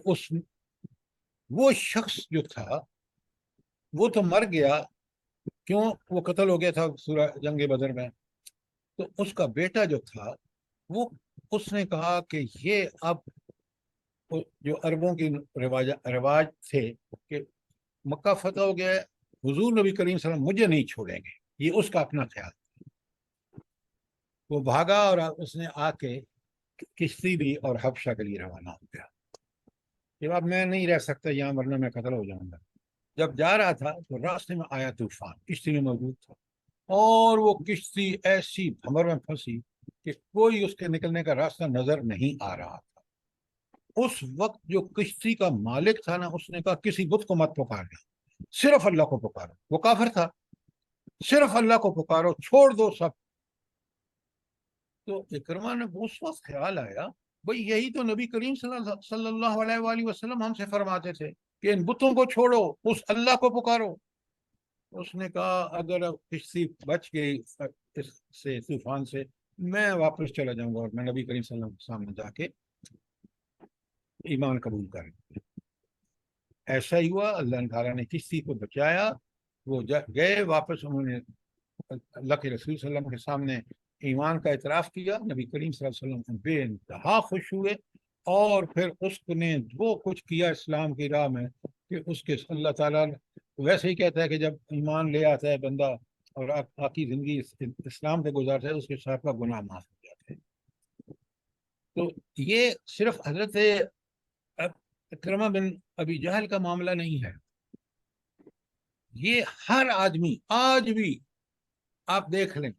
وہ شخص جو تھا وہ تو مر گیا، کیوں؟ وہ قتل ہو گیا تھا سورہ جنگ بدر میں. تو اس کا بیٹا جو تھا وہ، اس نے کہا کہ یہ اب جو عربوں کی رواج تھے کہ مکہ فتح ہو گیا ہے، حضور نبی کریم صلی اللہ علیہ وسلم مجھے نہیں چھوڑیں گے، یہ اس کا اپنا خیال. وہ بھاگا اور اس نے آ کے کشتی دی اور حبشہ کے لیے روانہ ہو گیا کہ اب میں نہیں رہ سکتا یہاں، ورنہ میں قتل ہو جاؤں گا. جب جا رہا تھا تو راستے میں آیا طوفان، کشتی میں موجود تھا، اور وہ کشتی ایسی بھنور میں پھنسی کہ کوئی اس کے نکلنے کا راستہ نظر نہیں آ رہا تھا. اس وقت جو کشتی کا مالک تھا نا، اس نے کہا کسی بت کو مت پکارنا، صرف اللہ کو پکارو. وہ کافر تھا، صرف اللہ کو پکارو، چھوڑ دو سب. تو اکرمہ نے اس وقت خیال آیا، بھئی یہی تو نبی کریم صلی اللہ علیہ وآلہ وسلم ہم سے فرماتے تھے کہ ان بتوں کو چھوڑو، اس اللہ کو پکارو. اس نے کہا اگر کشتی بچ گئی اس سے، طوفان سے، میں واپس چلا جاؤں گا اور میں نبی کریم صلی اللہ علیہ وسلم کے سامنے جا کے ایمان قبول کر لیا. ایسا ہی ہوا، اللہ تعالیٰ نے کشتی کو بچایا. وہ گئے واپس، انہوں نے اللہ کے رسول صلی اللہ علیہ وسلم کے سامنے ایمان کا اعتراف کیا. نبی کریم صلی اللہ علیہ وسلم بے انتہا خوش ہوئے، اور پھر اس نے وہ کچھ کیا اسلام کی راہ میں کہ اس کے اللہ تعالیٰ ویسے ہی کہتا ہے کہ جب ایمان لے آتا ہے بندہ اور آپ کی زندگی اسلام پہ گزارتا ہے، اس کے ساتھ کا گناہ معاف ہو جاتے ہیں. تو یہ صرف حضرت اکرمہ بن ابی جہل کا معاملہ نہیں ہے، یہ ہر آدمی آج بھی. آپ دیکھ لیں،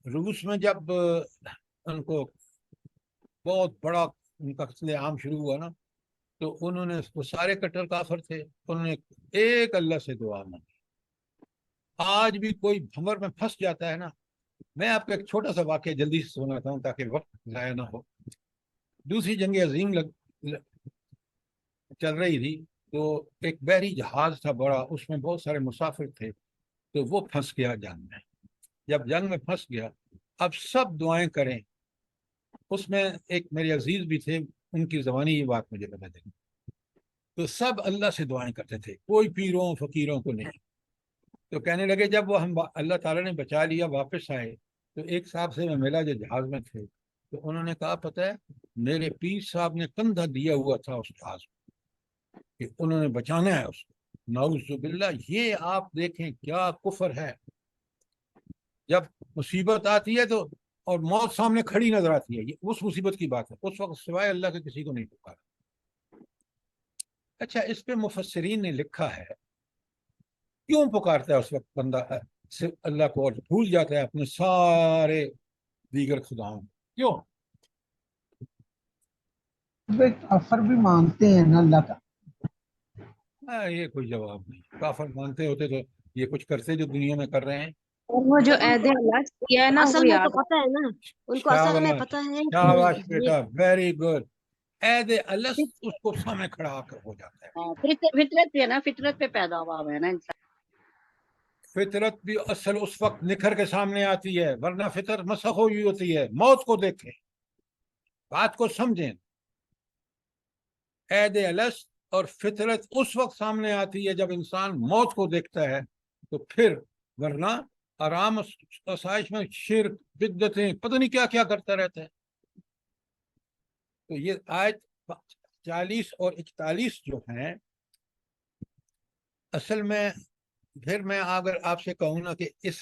روس میں جب ان کو بہت بڑا ان کا قتل عام شروع ہوا نا، تو انہوں نے، وہ سارے کٹر کافر تھے، انہوں نے ایک اللہ سے دعا مانگی. آج بھی کوئی بھنور میں پھنس جاتا ہے نا. میں آپ کو ایک چھوٹا سا واقعہ جلدی سے سناتا ہوں تاکہ وقت ضائع نہ ہو. دوسری جنگ عظیم چل رہی تھی، تو ایک بحری جہاز تھا بڑا، اس میں بہت سارے مسافر تھے، تو وہ پھنس گیا جنگ میں. جب جنگ میں پھنس گیا، اب سب دعائیں کریں. اس میں ایک میرے عزیز بھی تھے، ان کی زبانی یہ بات مجھے بتا دیں. تو سب اللہ سے دعائیں کرتے تھے، کوئی پیروں فقیروں کو نہیں. تو کہنے لگے جب وہ ہم اللہ تعالیٰ نے بچا لیا، واپس آئے، تو ایک صاحب سے میں ملا جو جہاز میں تھے، تو انہوں نے کہا پتہ ہے میرے پیر صاحب نے کندھا دیا ہوا تھا اس جہاز میں، کہ انہوں نے بچانا ہے اس کو. نعوذ باللہ. یہ آپ دیکھیں کیا کفر ہے. جب مصیبت آتی ہے تو اور موت سامنے کھڑی نظر آتی ہے, یہ اس مصیبت کی بات ہے. اس وقت سوائے اللہ کے کسی کو نہیں پکارا. اچھا, اس پہ مفسرین نے لکھا ہے کیوں پکارتا ہے اس وقت بندہ صرف اللہ کو اور بھول جاتا ہے اپنے سارے دیگر خداؤں. کیوں؟ کافر بھی مانتے ہیں نا اللہ کا. یہ کوئی جواب نہیں. کافر مانتے ہوتے تو یہ کچھ کرتے جو دنیا میں کر رہے ہیں. اور وہ جو عہد اللہ کیا ہے نا اصل وہ میں یاد تو پتہ ہے نا, ان کو اصل میں پتہ ہے شاباش کہ بیٹا, ویری گڈ. عہد الست اس کو سامنے کھڑا کر ہو جاتا ہے. فطرت پہ نا, فطرت پہ پیدا ہوا ہے نا انسان. فطرت بھی اصل اس وقت نکھر کے سامنے آتی ہے, ورنہ فطرت مسخ ہوئی ہوتی ہے. موت کو دیکھیں, بات کو سمجھیں. عہد الست اور فطرت اس وقت سامنے آتی ہے جب انسان موت کو دیکھتا ہے, تو پھر ورنہ آرام آسائش میں شرک بدعتیں پتہ نہیں کیا کیا کرتا رہتا ہے. تو یہ آیت 40 اور 41 جو ہیں, اصل میں پھر میں اگر آپ سے کہوں نا کہ اس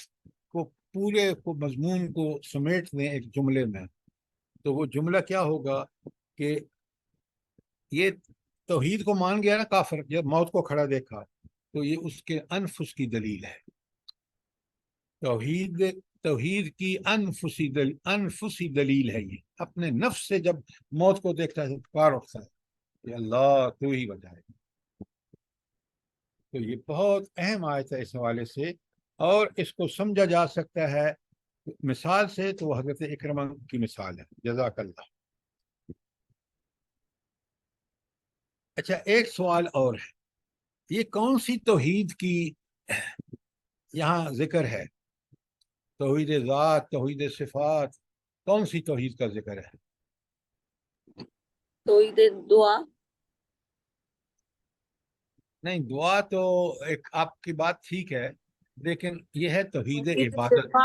کو پورے کو مضمون کو سمیٹ دیں ایک جملے میں, تو وہ جملہ کیا ہوگا کہ یہ توحید کو مان گیا نا کافر, جب موت کو کھڑا دیکھا تو یہ اس کے انفس کی دلیل ہے. توحید کی انفسی دلیل ہے. یہ اپنے نفس سے جب موت کو دیکھتا ہے پکار اٹھتا ہے کہ اللہ تو ہی بچائے. تو یہ بہت اہم آیت ہے اس حوالے سے, اور اس کو سمجھا جا سکتا ہے مثال سے, تو وہ حضرت اکرمہ کی مثال ہے. جزاک اللہ. اچھا, ایک سوال اور ہے, یہ کون سی توحید کی یہاں ذکر ہے؟ توحید ذات, توحید صفات, کون سی توحید کا ذکر ہے؟ توحید دعا. نہیں, دعا تو ایک آپ کی بات ٹھیک ہے, لیکن یہ ہے توحید عبادت.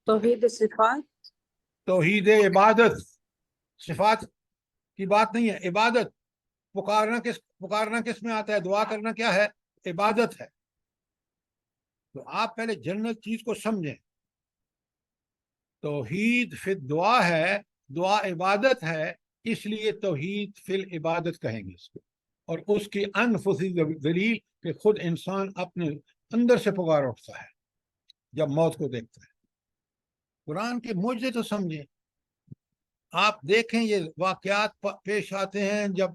توحید صفات. توحید عبادت. صفات کی بات نہیں ہے, عبادت. پکارنا کس میں آتا ہے؟ دعا کرنا کیا ہے؟ عبادت ہے. تو آپ پہلے جنرل چیز کو سمجھیں. توحید فی دعا ہے, دعا عبادت ہے, اس لیے توحید فی العبادت کہیں گے اس کو. اور اس کی انفسی دلیل کہ خود انسان اپنے اندر سے پکار اٹھتا ہے جب موت کو دیکھتا ہے. قرآن کے معجزے تو سمجھیں. آپ دیکھیں یہ واقعات پیش آتے ہیں جب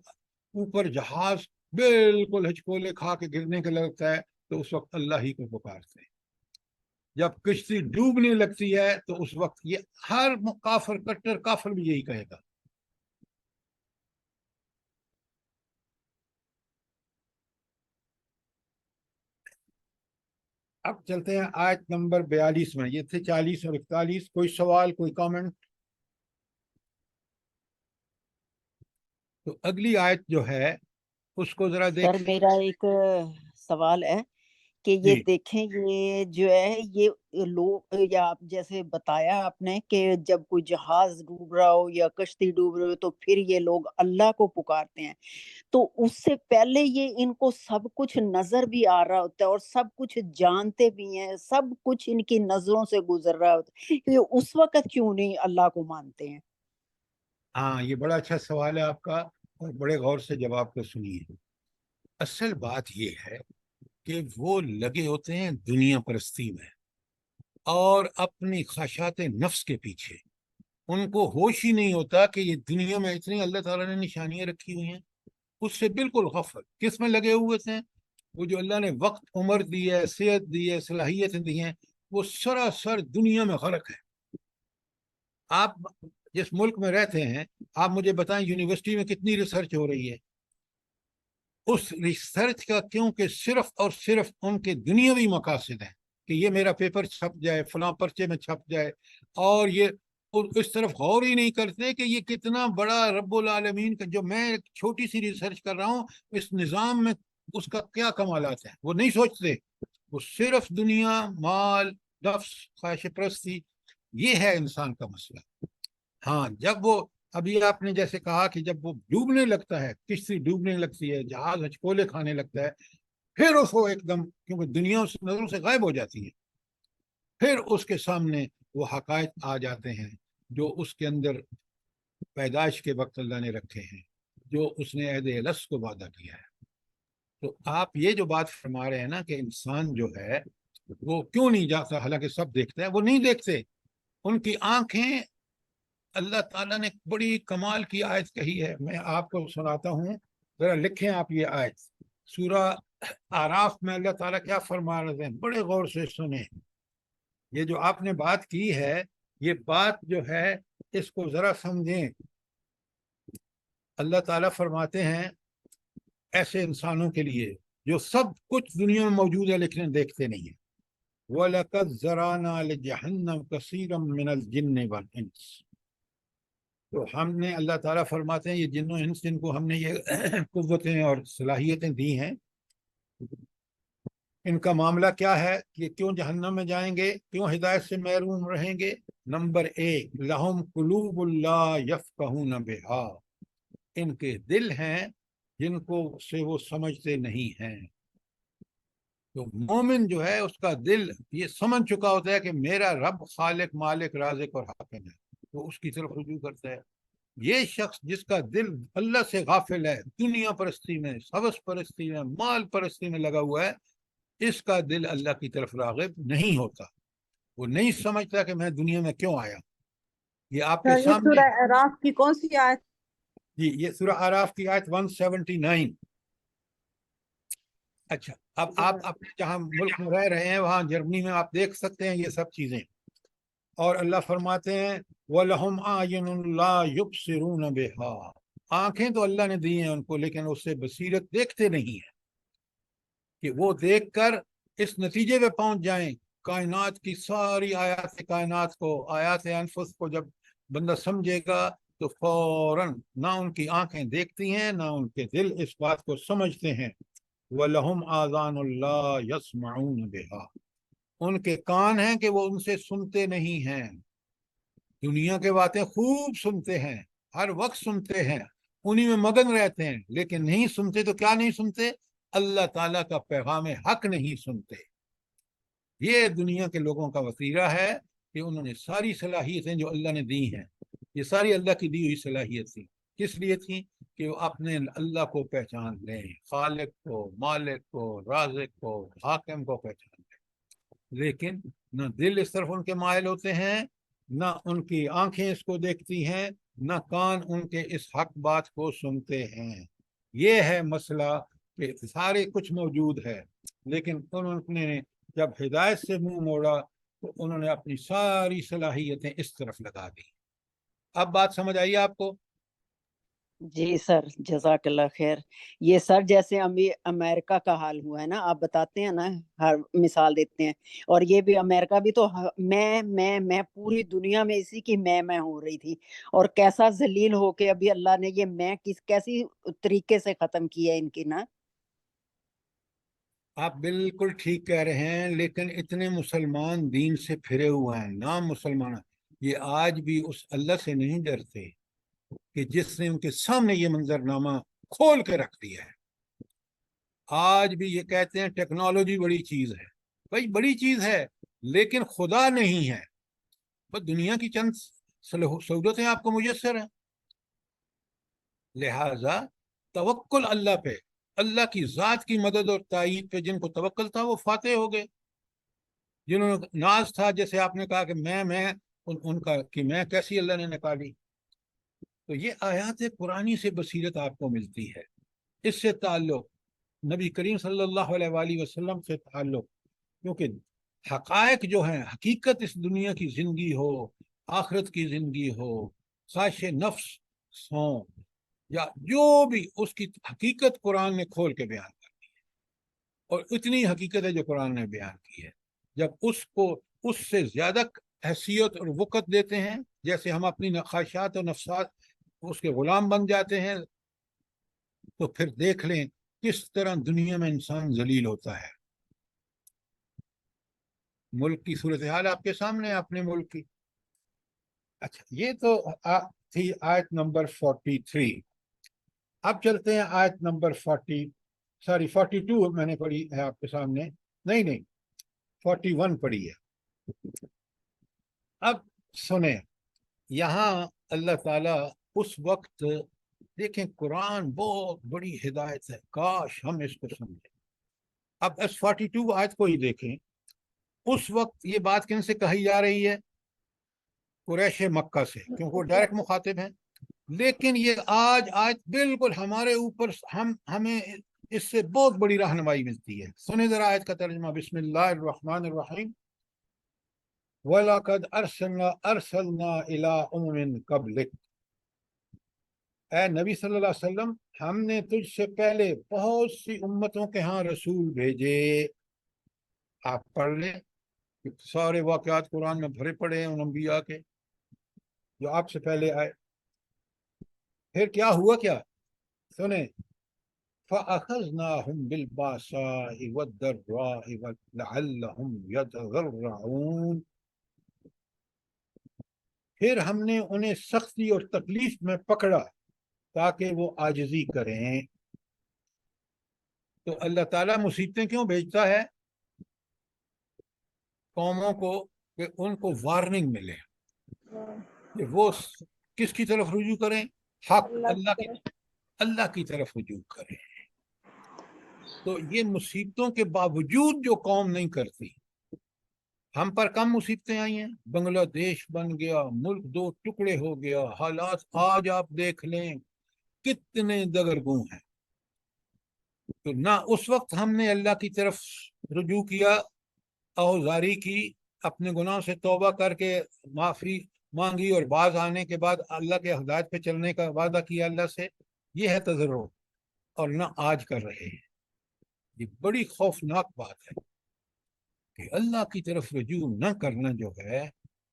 اوپر جہاز بالکل ہچکولے کھا کے گرنے کے لگتا ہے, تو اس وقت اللہ ہی کو پکارتے ہیں. جب کشتی ڈوبنے لگتی ہے تو اس وقت یہ ہر کافر, کٹر کافر بھی یہی کہے گا. اب چلتے ہیں آیت نمبر 42 میں. یہ تھے 40 اور 41. کوئی سوال, کوئی کامنٹ؟ تو اگلی آیت جو ہے اس کو ذرا سر دیکھ. میرا ایک سوال ہے کہ یہ جی, دیکھیں, یہ جو ہے یہ لوگ, یا آپ جیسے بتایا آپ نے کہ جب کوئی جہاز ڈوب رہا ہو یا کشتی ڈوب رہی ہو تو پھر یہ لوگ اللہ کو پکارتے ہیں, تو اس سے پہلے یہ ان کو سب کچھ نظر بھی آ رہا ہوتا ہے اور سب کچھ جانتے بھی ہیں, سب کچھ ان کی نظروں سے گزر رہا ہوتا ہے, کہ اس وقت کیوں نہیں اللہ کو مانتے ہیں؟ ہاں, یہ بڑا اچھا سوال ہے آپ کا, اور بڑے غور سے جواب کو سنیے. اصل بات یہ ہے کہ وہ لگے ہوتے ہیں دنیا پرستی میں اور اپنی خواہشات نفس کے پیچھے. ان کو ہوش ہی نہیں ہوتا کہ یہ دنیا میں اتنی اللہ تعالیٰ نے نشانیاں رکھی ہوئی ہیں. اس سے بالکل غفل. کس میں لگے ہوئے تھے؟ وہ جو اللہ نے وقت, عمر دی ہے, صحت دی ہے, صلاحیتیں دی ہیں, وہ سراسر دنیا میں غرق ہے. آپ جس ملک میں رہتے ہیں, آپ مجھے بتائیں یونیورسٹی میں کتنی ریسرچ ہو رہی ہے؟ اس ریسرچ کا کیونکہ صرف اور صرف ان کے دنیاوی مقاصد ہیں کہ یہ میرا پیپر چھپ جائے, فلاں پرچے میں چھپ جائے, اور یہ اس طرف غور ہی نہیں کرتے کہ یہ کتنا بڑا رب العالمین کا, جو میں ایک چھوٹی سی ریسرچ کر رہا ہوں, اس نظام میں اس کا کیا کمالات ہیں. وہ نہیں سوچتے. وہ صرف دنیا, مال, نفس, خواہش پرستی, یہ ہے انسان کا مسئلہ. ہاں, جب وہ ابھی آپ نے جیسے کہا کہ جب وہ ڈوبنے لگتا ہے، کشتی ڈوبنے لگتی ہے، جہاز ہچکولے کھانے لگتا ہے، پھر اس کو ایک دم، کیونکہ دنیا اس نظروں سے غائب ہو جاتی ہے، پھر اس کے سامنے وہ حقائق آ جاتے ہیں جو اس کے اندر پیدائش کے وقت اللہ نے رکھے ہیں، جو اس نے عہد الست کو وعدہ کیا ہے۔ تو آپ یہ جو بات فرما رہے ہیں نا کہ انسان جو ہے وہ کیوں نہیں جاتا، حالانکہ سب دیکھتے ہیں، وہ نہیں دیکھتے، ان کی آنکھیں، اللہ تعالیٰ نے بڑی کمال کی آیت کہی ہے، میں آپ کو سناتا ہوں، ذرا لکھیں آپ یہ آیت، سورہ اعراف میں اللہ تعالیٰ کیا فرما رہے ہیں، بڑے غور سے سنیں۔ یہ جو آپ نے بات کی ہے، یہ بات جو ہے اس کو ذرا سمجھیں۔ اللہ تعالیٰ فرماتے ہیں ایسے انسانوں کے لیے جو سب کچھ دنیا میں موجود ہے لیکن دیکھتے نہیں ہیں، وَلَقَدْ ذَرَأْنَا لِجَهَنَّمَ كَثِيرًا مِنَ الْجِنِّ وَالْإِنسِ، تو ہم نے، اللہ تعالیٰ فرماتے ہیں یہ جن و انس جن کو ہم نے یہ قوتیں اور صلاحیتیں دی ہیں، ان کا معاملہ کیا ہے کہ کیوں جہنم میں جائیں گے، کیوں ہدایت سے محروم رہیں گے؟ نمبر 1، لہم قلوب لا یفقہون بہا، ان کے دل ہیں جن کو سے وہ سمجھتے نہیں ہیں۔ تو مومن جو ہے اس کا دل یہ سمجھ چکا ہوتا ہے کہ میرا رب خالق، مالک، رازق اور حاکم ہے، وہ اس کی طرف رجوع کرتا ہے۔ یہ شخص جس کا دل اللہ سے غافل ہے، دنیا پرستی میں، حوث پرستی میں، مال پرستی میں لگا ہوا ہے، اس کا دل اللہ کی طرف راغب نہیں ہوتا، وہ نہیں سمجھتا کہ میں دنیا میں کیوں آیا۔ یہ آپ کے سر، یہ سامنے، سورہ اعراف کی کون سی آیت؟ جی یہ سورہ اعراف کی آیت 179۔ اچھا، اب آپ اپنے جہاں ملک میں رہ رہے ہیں وہاں جرمنی میں آپ دیکھ سکتے ہیں یہ سب چیزیں، اور اللہ فرماتے ہیں وَلَهُمْ أَعْيُنٌ لَا يُبْصِرُونَ بِهَا، آنکھیں تو اللہ نے دی ہیں ان کو لیکن اس سے بصیرت دیکھتے نہیں ہیں کہ وہ دیکھ کر اس نتیجے پہ پہنچ جائیں، کائنات کی ساری آیات کائنات کو، آیات انفس کو جب بندہ سمجھے گا تو فوراً نہ ان کی آنکھیں دیکھتی ہیں نہ ان کے دل اس بات کو سمجھتے ہیں۔ وَلَهُمْ آذَانٌ لَا يَسْمَعُونَ بِهَا، ان کے کان ہیں کہ وہ ان سے سنتے نہیں ہیں، دنیا کے باتیں خوب سنتے ہیں، ہر وقت سنتے ہیں، انہی میں مگن رہتے ہیں، لیکن نہیں سنتے تو کیا نہیں سنتے؟ اللہ تعالیٰ کا پیغام حق نہیں سنتے۔ یہ دنیا کے لوگوں کا وتیرہ ہے کہ انہوں نے ساری صلاحیتیں جو اللہ نے دی ہیں، یہ ساری اللہ کی دی ہوئی صلاحیت تھی، کس لیے تھی؟ کہ وہ اپنے اللہ کو پہچان لیں، خالق کو، مالک کو، رازق کو، حاکم کو پہچان لیں، لیکن نہ دل اس طرف ان کے مائل ہوتے ہیں، نہ ان کی آنکھیں اس کو دیکھتی ہیں، نہ کان ان کے اس حق بات کو سنتے ہیں۔ یہ ہے مسئلہ کہ سارے کچھ موجود ہے لیکن انہوں نے جب ہدایت سے منہ موڑا تو انہوں نے اپنی ساری صلاحیتیں اس طرف لگا دی۔ اب بات سمجھ آئی آپ کو؟ جی سر، جزاک اللہ خیر۔ یہ سر جیسے امریکہ کا حال ہوا ہے نا، آپ بتاتے ہیں نا، ہر مثال دیتے ہیں، اور یہ بھی امریکہ بھی تو میں پوری دنیا میں اسی کی میں ہو رہی تھی، اور کیسا ذلیل ہو کے ابھی اللہ نے یہ میں کیسی طریقے سے ختم کی ہے ان کی نا۔ آپ بالکل ٹھیک کہہ رہے ہیں، لیکن اتنے مسلمان دین سے پھرے ہوئے ہیں، نام مسلمان، یہ آج بھی اس اللہ سے نہیں ڈرتے کہ جس نے ان کے سامنے یہ منظرنامہ کھول کے رکھ دیا ہے۔ آج بھی یہ کہتے ہیں ٹیکنالوجی بڑی چیز ہے، بھائی بڑی چیز ہے لیکن خدا نہیں ہے، بس دنیا کی چند سہولتیں آپ کو میسر ہیں، لہذا توکل اللہ پہ، اللہ کی ذات کی مدد اور تائید پہ جن کو توکل تھا وہ فاتح ہو گئے، جنہوں نے ناز تھا جیسے آپ نے کہا کہ میں ان کا کہ میں کیسی اللہ نے نکالی، تو یہ آیات قرآنی سے بصیرت آپ کو ملتی ہے، اس سے تعلق نبی کریم صلی اللہ علیہ وآلہ وسلم سے تعلق، کیونکہ حقائق جو ہیں، حقیقت اس دنیا کی زندگی ہو، آخرت کی زندگی ہو، خواہش نفس ہو، یا جو بھی، اس کی حقیقت قرآن نے کھول کے بیان کر دی ہے، اور اتنی حقیقت ہے جو قرآن نے بیان کی ہے، جب اس کو اس سے زیادہ حیثیت اور وقت دیتے ہیں، جیسے ہم اپنی خواہشات اور نفسات اس کے غلام بن جاتے ہیں، تو پھر دیکھ لیں کس طرح دنیا میں انسان ذلیل ہوتا ہے۔ ملک کی صورتحال آپ کے سامنے، اپنے ملک کی۔ اچھا، یہ تو تھی آیت نمبر 43. اب چلتے ہیں آیت نمبر 42 میں نے پڑھی ہے آپ کے سامنے. نہیں 41 پڑھی ہے. اب سنیں یہاں اللہ تعالیٰ اس وقت، دیکھیں قرآن بہت بڑی ہدایت ہے، کاش ہم اس کو سمجھیں. اب S42 آیت کو ہی دیکھیں. اس وقت یہ بات کن سے کہی جا رہی ہے؟ قریش مکہ سے، کیونکہ وہ ڈائریکٹ مخاطب ہیں. لیکن یہ آج آیت بالکل ہمارے اوپر، ہمیں اس سے بہت بڑی رہنمائی ملتی ہے. سنیں ذرا آیت کا ترجمہ. بسم اللہ الرحمن الرحیم. وَلَقَدْ أَرْسَلْنَا إِلَىٰ أُمَمٍ قَبْلِكَ. اے نبی صلی اللہ علیہ وسلم، ہم نے تجھ سے پہلے بہت سی امتوں کے ہاں رسول بھیجے. آپ پڑھ لیں، سارے واقعات قرآن میں بھرے پڑے ہیں ان انبیاء کے جو آپ سے پہلے آئے. پھر کیا ہوا؟ کیا سنیں. فَأَخَذْنَاهُمْ بِالْبَأْسَاءِ وَالضَّرَّاءِ لَعَلَّهُمْ يَتَضَرَّعُونَ. پھر ہم نے انہیں سختی اور تکلیف میں پکڑا تاکہ وہ عاجزی کریں. تو اللہ تعالیٰ مصیبتیں کیوں بھیجتا ہے قوموں کو؟ کہ ان کو وارننگ ملے کہ وہ کس کی طرف رجوع کریں؟ حق اللہ کی طرف رجوع کریں. تو یہ مصیبتوں کے باوجود جو قوم نہیں کرتی، ہم پر کم مصیبتیں آئی ہیں. بنگلہ دیش بن گیا، ملک 2 ٹکڑے ہو گیا، حالات آج آپ دیکھ لیں کتنے دگرگوں ہیں. تو نہ اس وقت ہم نے اللہ کی طرف رجوع کیا، اوزاری کی، اپنے گناہ سے توبہ کر کے معافی مانگی اور باز آنے کے بعد اللہ کے ہدایت پہ چلنے کا وعدہ کیا اللہ سے. یہ ہے تضرع. اور نہ آج کر رہے ہیں. یہ بڑی خوفناک بات ہے کہ اللہ کی طرف رجوع نہ کرنا جو ہے،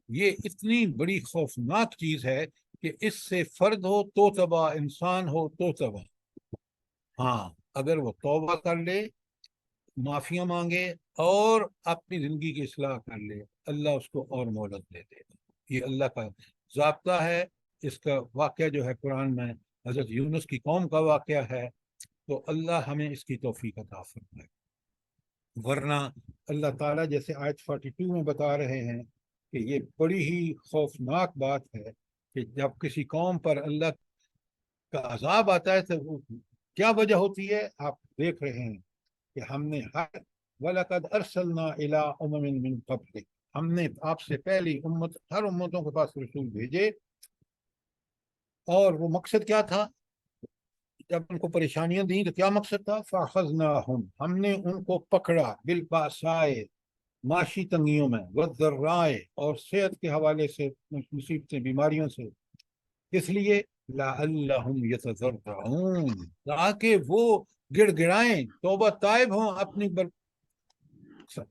یہ اتنی بڑی خوفناک چیز ہے کہ اس سے فرد ہو تو تباہ، انسان ہو تو تباہ. ہاں اگر وہ توبہ کر لے، معافیاں مانگے اور اپنی زندگی کی اصلاح کر لے، اللہ اس کو اور مہلت دے دے گا. یہ اللہ کا ضابطہ ہے. اس کا واقعہ جو ہے قرآن میں حضرت یونس کی قوم کا واقعہ ہے. تو اللہ ہمیں اس کی توفیق عطا فرمائے. ورنہ اللہ تعالیٰ جیسے آیت 42 میں بتا رہے ہیں کہ یہ بڑی ہی خوفناک بات ہے کہ جب کسی قوم پر اللہ کا عذاب آتا ہے تو کیا وجہ ہوتی ہے؟ آپ دیکھ رہے ہیں کہ ہم نے وَلَقَدْ أَرْسَلْنَا إِلَىٰ أُمَمٍ مِّن قَبْلِكَ، ہم نے آپ سے پہلی امت، ہر امتوں کے پاس رسول بھیجے. اور وہ مقصد کیا تھا؟ جب ان کو پریشانیاں دیں تو کیا مقصد تھا؟ فَأَخَذْنَاهُمْ، ہم نے ان کو پکڑا، بِالْبَأْسَاءِ، معاشی تنگیوں میں، وَالضَّرَّاءِ، اور صحت کے حوالے سے مصیبتیں، بیماریوں سے. اس لیے لَعَلَّهُمْ يَتَضَرَّعُونَ، تاکہ وہ گڑ گڑائیں، توبہ طائب ہوں، اپنی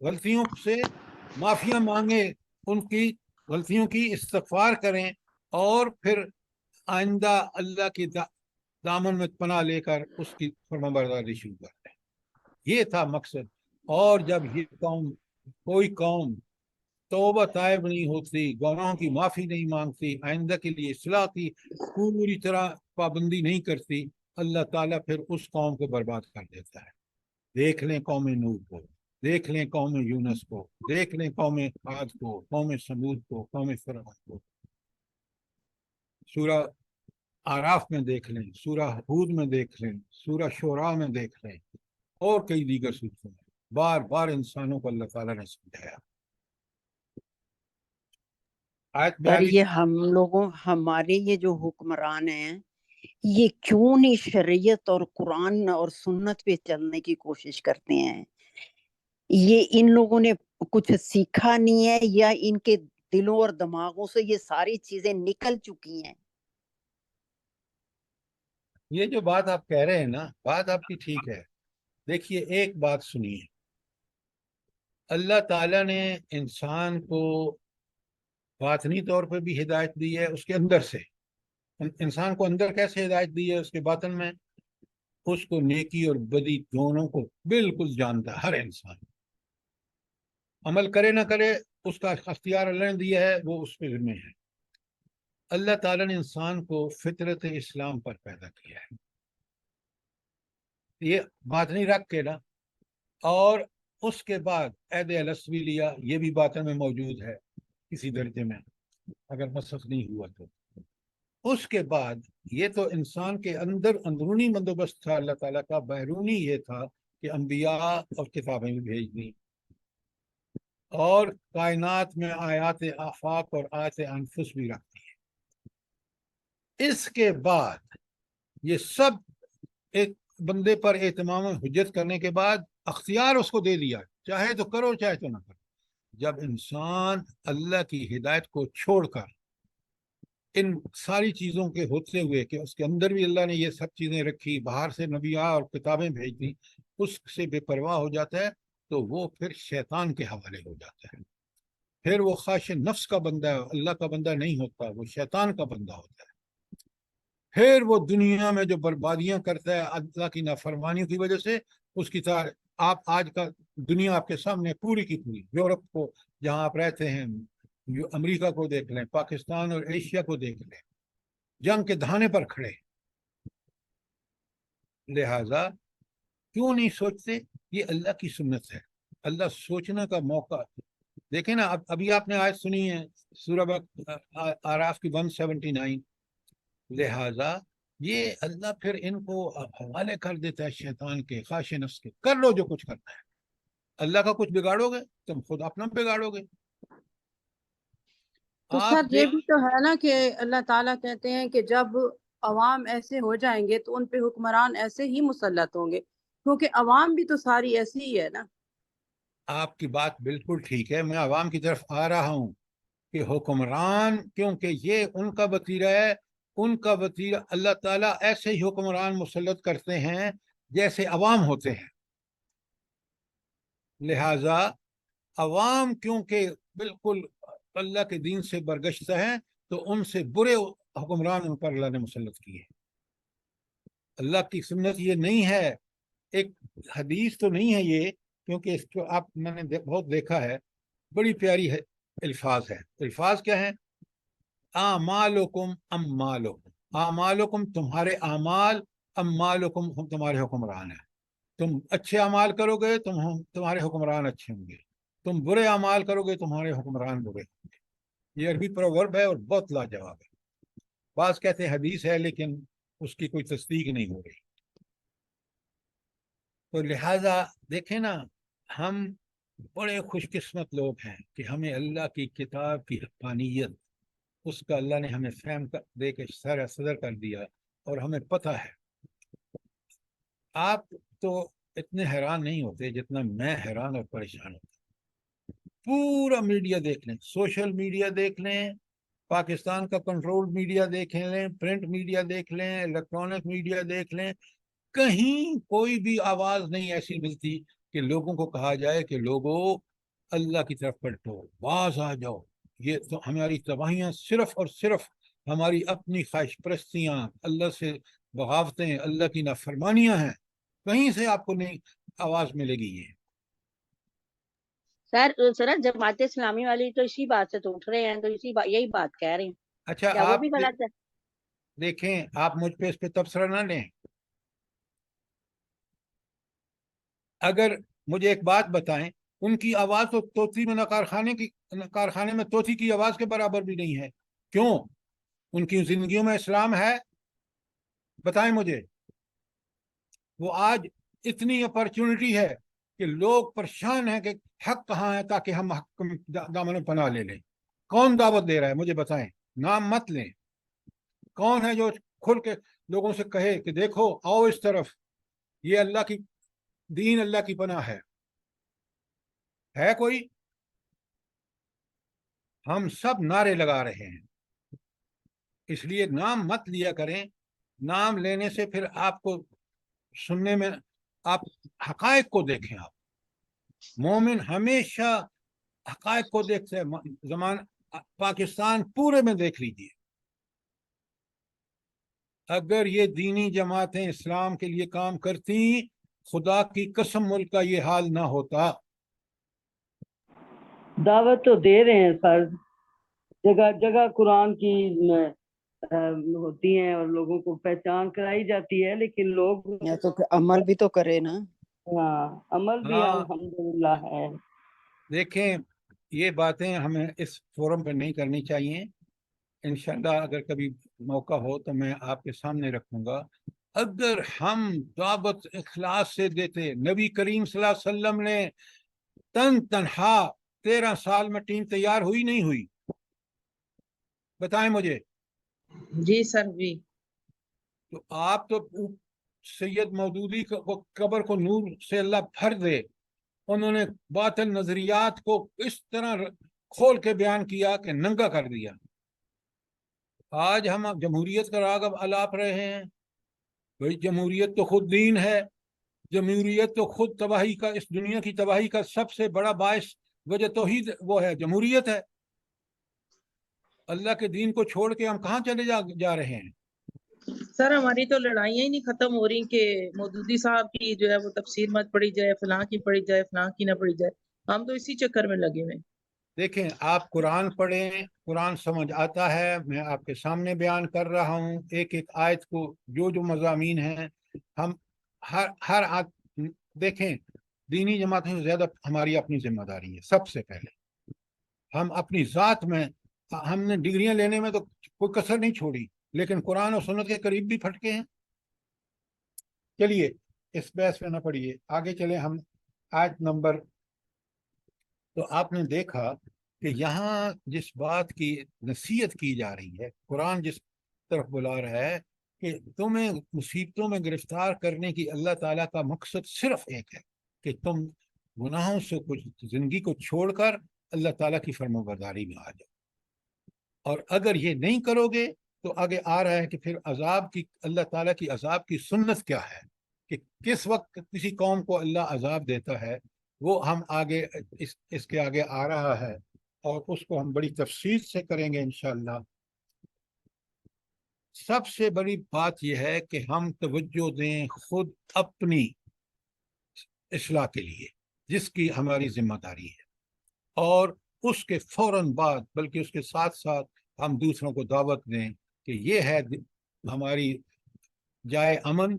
غلطیوں سے معافیاں مانگیں، ان کی غلطیوں کی استغفار کریں، اور پھر آئندہ اللہ کی دامن میں پناہ لے کر اس کی فرمانبرداری شروع کرتے ہیں. یہ تھا مقصد. اور جب یہ کوئی قوم توبہ طائب نہیں ہوتی، گناہوں کی معافی نہیں مانگتی، آئندہ کے لیے اصلاح کی پوری طرح پابندی نہیں کرتی، اللہ تعالیٰ پھر اس قوم کو برباد کر دیتا ہے. دیکھ لیں قوم نوح کو، دیکھ لیں قوم یونس کو، دیکھ لیں قوم عاد کو، قوم سمود کو، قوم فرعون کو. سورہ آراف میں دیکھ لیں، سورہ ہود میں دیکھ لیں، سورہ شعراء میں دیکھ لیں، اور کئی دیگر سورتوں میں بار بار انسانوں کو اللہ تعالیٰ نے سمجھایا. آیت میں پر آگے یہ ہمارے یہ جو حکمران ہیں، یہ کیوں نہیں شریعت اور قرآن اور سنت پہ چلنے کی کوشش کرتے ہیں؟ یہ ان لوگوں نے کچھ سیکھا نہیں ہے، یا ان کے دلوں اور دماغوں سے یہ ساری چیزیں نکل چکی ہیں؟ یہ جو بات آپ کہہ رہے ہیں نا، بات آپ کی ٹھیک ہے. دیکھیے ایک بات سنیے، اللہ تعالیٰ نے انسان کو باطنی طور پہ بھی ہدایت دی ہے، اس کے اندر سے. انسان کو اندر کیسے ہدایت دی ہے؟ اس کے باطن میں. اس کو نیکی اور بدی دونوں کو بالکل جانتا ہے ہر انسان. عمل کرے نہ کرے، اس کا اختیار اللہ نے دیا ہے، وہ اس پہ ذمہ ہے. اللہ تعالیٰ نے انسان کو فطرت اسلام پر پیدا کیا ہے، یہ بات نہیں رکھ کے نا، اور اس کے بعد عہد الست بھی لیا، یہ بھی باطن میں موجود ہے کسی درجے میں اگر مسخ نہیں ہوا تو۔ اس کے بعد یہ تو انسان کے اندر اندرونی بندوبست تھا اللہ تعالیٰ کا، بیرونی یہ تھا کہ انبیاء اور کتابیں بھی بھیج دیں، اور کائنات میں آیات آفاق اور آیات انفس بھی رکھتی ہے۔ اس کے بعد یہ سب ایک بندے پر اہتمام حجت کرنے کے بعد اختیار اس کو دے دیا، چاہے تو کرو چاہے تو نہ کرو۔ جب انسان اللہ کی ہدایت کو چھوڑ کر ان ساری چیزوں کے ہوتے ہوئے کہ اس کے اندر بھی اللہ نے یہ سب چیزیں رکھی، باہر سے نبیاء اور کتابیں بھیج دی، اس سے بے پرواہ ہو جاتا ہے تو وہ پھر شیطان کے حوالے ہو جاتا ہے، پھر وہ خواہش نفس کا بندہ ہے، اللہ کا بندہ نہیں ہوتا، وہ شیطان کا بندہ ہوتا ہے۔ پھر وہ دنیا میں جو بربادیاں کرتا ہے اللہ کی نافرمانیوں کی وجہ سے، اس کی طرح آپ آج کا دنیا آپ کے سامنے پوری کی پوری، یورپ کو جہاں آپ رہتے ہیں، امریکہ کو دیکھ لیں، پاکستان اور ایشیا کو دیکھ لیں، جنگ کے دہانے پر کھڑے۔ لہذا کیوں نہیں سوچتے؟ یہ اللہ کی سنت ہے، اللہ سوچنے کا موقع۔ دیکھیں نا، ابھی آپ نے آیت سنی ہے سورہ آراف کی 179۔ لہذا یہ اللہ پھر ان کو حوالے کر دیتا ہے شیطان کے، خواہش نفس کے، کر لو جو کچھ کرنا ہے۔ اللہ کا کچھ بگاڑو گے تم خود اپنا بگاڑو گے۔ تو آپ سر یہ بھی تو ہے نا کہ اللہ تعالیٰ کہتے ہیں کہ جب عوام ایسے ہو جائیں گے تو ان پہ حکمران ایسے ہی مسلط ہوں گے، کیونکہ عوام بھی تو ساری ایسی ہی ہے نا۔ آپ کی بات بالکل ٹھیک ہے، میں عوام کی طرف آ رہا ہوں کہ حکمران، کیونکہ یہ ان کا وتیرہ ہے، ان کا وتیرہ اللہ تعالیٰ ایسے ہی حکمران مسلط کرتے ہیں جیسے عوام ہوتے ہیں۔ لہذا عوام کیونکہ بالکل اللہ کے دین سے برگشتہ ہیں تو ان سے برے حکمران ان پر اللہ نے مسلط کیے۔ اللہ کی سنت یہ نہیں ہے، ایک حدیث تو نہیں ہے یہ، کیونکہ اس کو میں نے بہت دیکھا ہے، بڑی پیاری ہے الفاظ ہے۔ الفاظ کیا ہیں؟ اعمالکم امالکم، اعمالکم تمہارے اعمال، امالکم ہم تمہارے حکمران ہیں۔ تم اچھے اعمال کرو گے تمہارے حکمران اچھے ہوں گے، تم برے اعمال کرو گے تمہارے حکمران برے ہوں گے۔ یہ عربی پروورب ہے اور بہت لاجواب ہے۔ بعض کہتے ہیں حدیث ہے لیکن اس کی کوئی تصدیق نہیں ہو رہی۔ تو لہٰذا دیکھیں نا، ہم بڑے خوش قسمت لوگ ہیں کہ ہمیں اللہ کی کتاب کی حقانیت، اس کا اللہ نے ہمیں فہم دے کے سارا صدر کر دیا، اور ہمیں پتہ ہے۔ آپ تو اتنے حیران نہیں ہوتے جتنا میں حیران اور پریشان ہوتا۔ پورا میڈیا دیکھ لیں، سوشل میڈیا دیکھ لیں، پاکستان کا کنٹرول میڈیا دیکھ لیں، پرنٹ میڈیا دیکھ لیں، الیکٹرانک میڈیا دیکھ لیں، کہیں کوئی بھی آواز نہیں ایسی ملتی کہ لوگوں کو کہا جائے کہ لوگوں اللہ کی طرف پلٹو، باز آ جاؤ۔ یہ تو ہماری تباہیاں صرف اور صرف ہماری اپنی خواہش پرستیاں، اللہ سے بغاوتیں، اللہ کی نافرمانیاں ہیں، کہیں سے آپ کو نہیں آواز ملے گی۔ یہ سر جماعت اسلامی والی تو اسی بات سے تو اٹھ رہے ہیں، تو یہی بات کہہ رہے ہیں، اچھا، کیا وہ آپ بھی غلط ہے؟ دیکھیں، آپ مجھ پہ اس پہ تبصرہ نہ لیں۔ اگر مجھے ایک بات بتائیں، ان کی آواز تو طوطی میں کارخانے میں طوطی کی آواز کے برابر بھی نہیں ہے، کیوں؟ ان کی زندگیوں میں اسلام ہے؟ بتائیں مجھے۔ وہ آج اتنی اپرچونٹی ہے کہ لوگ پریشان ہیں کہ حق کہاں ہے تاکہ ہم حق دامن میں پناہ لے لیں۔ کون دعوت دے رہا ہے؟ مجھے بتائیں، نام مت لیں۔ کون ہے جو کھل کے لوگوں سے کہے کہ دیکھو آؤ اس طرف، یہ اللہ کی دین، اللہ کی پناہ ہے کوئی؟ ہم سب نعرے لگا رہے ہیں، اس لیے نام مت لیا کریں۔ نام لینے سے پھر آپ کو سننے میں، آپ حقائق کو دیکھیں۔ آپ مومن ہمیشہ حقائق کو دیکھتے ہیں۔ پاکستان پورے میں دیکھ لیجیے، اگر یہ دینی جماعتیں اسلام کے لیے کام کرتی، خدا کی قسم ملک کا یہ حال نہ ہوتا۔ دعوت تو دے رہے ہیں سر، جگہ جگہ قرآن کی ہوتی ہیں اور لوگوں کو پہچان کرائی جاتی ہے، لیکن لوگ یا تو عمل بھی تو کرے نا. ہاں عمل بھی ہاں الحمدللہ ہے. دیکھیں یہ باتیں ہمیں اس فورم پہ نہیں کرنی چاہیے. انشاءاللہ اگر کبھی موقع ہو تو میں آپ کے سامنے رکھوں گا. اگر ہم دعوت اخلاص سے دیتے، نبی کریم صلی اللہ علیہ وسلم نے تنہا 13 سال میں ٹیم تیار ہوئی نہیں ہوئی؟ بتائیں مجھے. جی سر جی. تو آپ تو سید مودودی کو قبر کو نور سے اللہ بھر دے، انہوں نے باطل نظریات کو اس طرح کھول کے بیان کیا کہ ننگا کر دیا. آج ہم جمہوریت کا راغب الاپ رہے ہیں. بھائی جمہوریت تو خود دین ہے، جمہوریت تو خود تباہی کا، اس دنیا کی تباہی کا سب سے بڑا باعث وجہ توحید وہ ہے، جمہوریت ہے. اللہ کے دین کو چھوڑ کے ہم کہاں چلے جا رہے ہیں؟ سر ہماری تو لڑائیاں ہی نہیں ختم ہو رہی کہ مودودی صاحب کی جو ہے وہ تفسیر مت پڑھی جائے، فلاں کی پڑھی جائے، فلاں کی نہ پڑھی جائے. ہم تو اسی چکر میں لگے ہوئے. دیکھیں آپ قرآن پڑھیں، قرآن سمجھ آتا ہے. میں آپ کے سامنے بیان کر رہا ہوں ایک ایک آیت کو، جو مضامین ہیں. ہم ہر دیکھیں دینی جماعتوں سے زیادہ ہماری اپنی ذمہ داری ہے. سب سے پہلے ہم اپنی ذات میں، ہم نے ڈگریاں لینے میں تو کوئی کسر نہیں چھوڑی، لیکن قرآن اور سنت کے قریب بھی پھٹکے ہیں. چلیے اس بحث پہ نہ پڑھیے، آگے چلیں ہم آیت نمبر. تو آپ نے دیکھا کہ یہاں جس بات کی نصیحت کی جا رہی ہے، قرآن جس طرف بلا رہا ہے کہ تمہیں مصیبتوں میں گرفتار کرنے کی اللہ تعالیٰ کا مقصد صرف ایک ہے کہ تم گناہوں سے کچھ زندگی کو چھوڑ کر اللہ تعالیٰ کی فرمانبرداری میں آ جاؤ. اور اگر یہ نہیں کرو گے تو آگے آ رہا ہے کہ پھر عذاب کی، اللہ تعالیٰ کی عذاب کی سنت کیا ہے، کہ کس وقت کسی قوم کو اللہ عذاب دیتا ہے. وہ ہم آگے اس کے آگے آ رہا ہے، اور اس کو ہم بڑی تفصیل سے کریں گے انشاءاللہ. سب سے بڑی بات یہ ہے کہ ہم توجہ دیں خود اپنی اصلاح کے لیے، جس کی ہماری ذمہ داری ہے، اور اس کے فوراً بعد بلکہ اس کے ساتھ ساتھ ہم دوسروں کو دعوت دیں کہ یہ ہے ہماری جائے امن،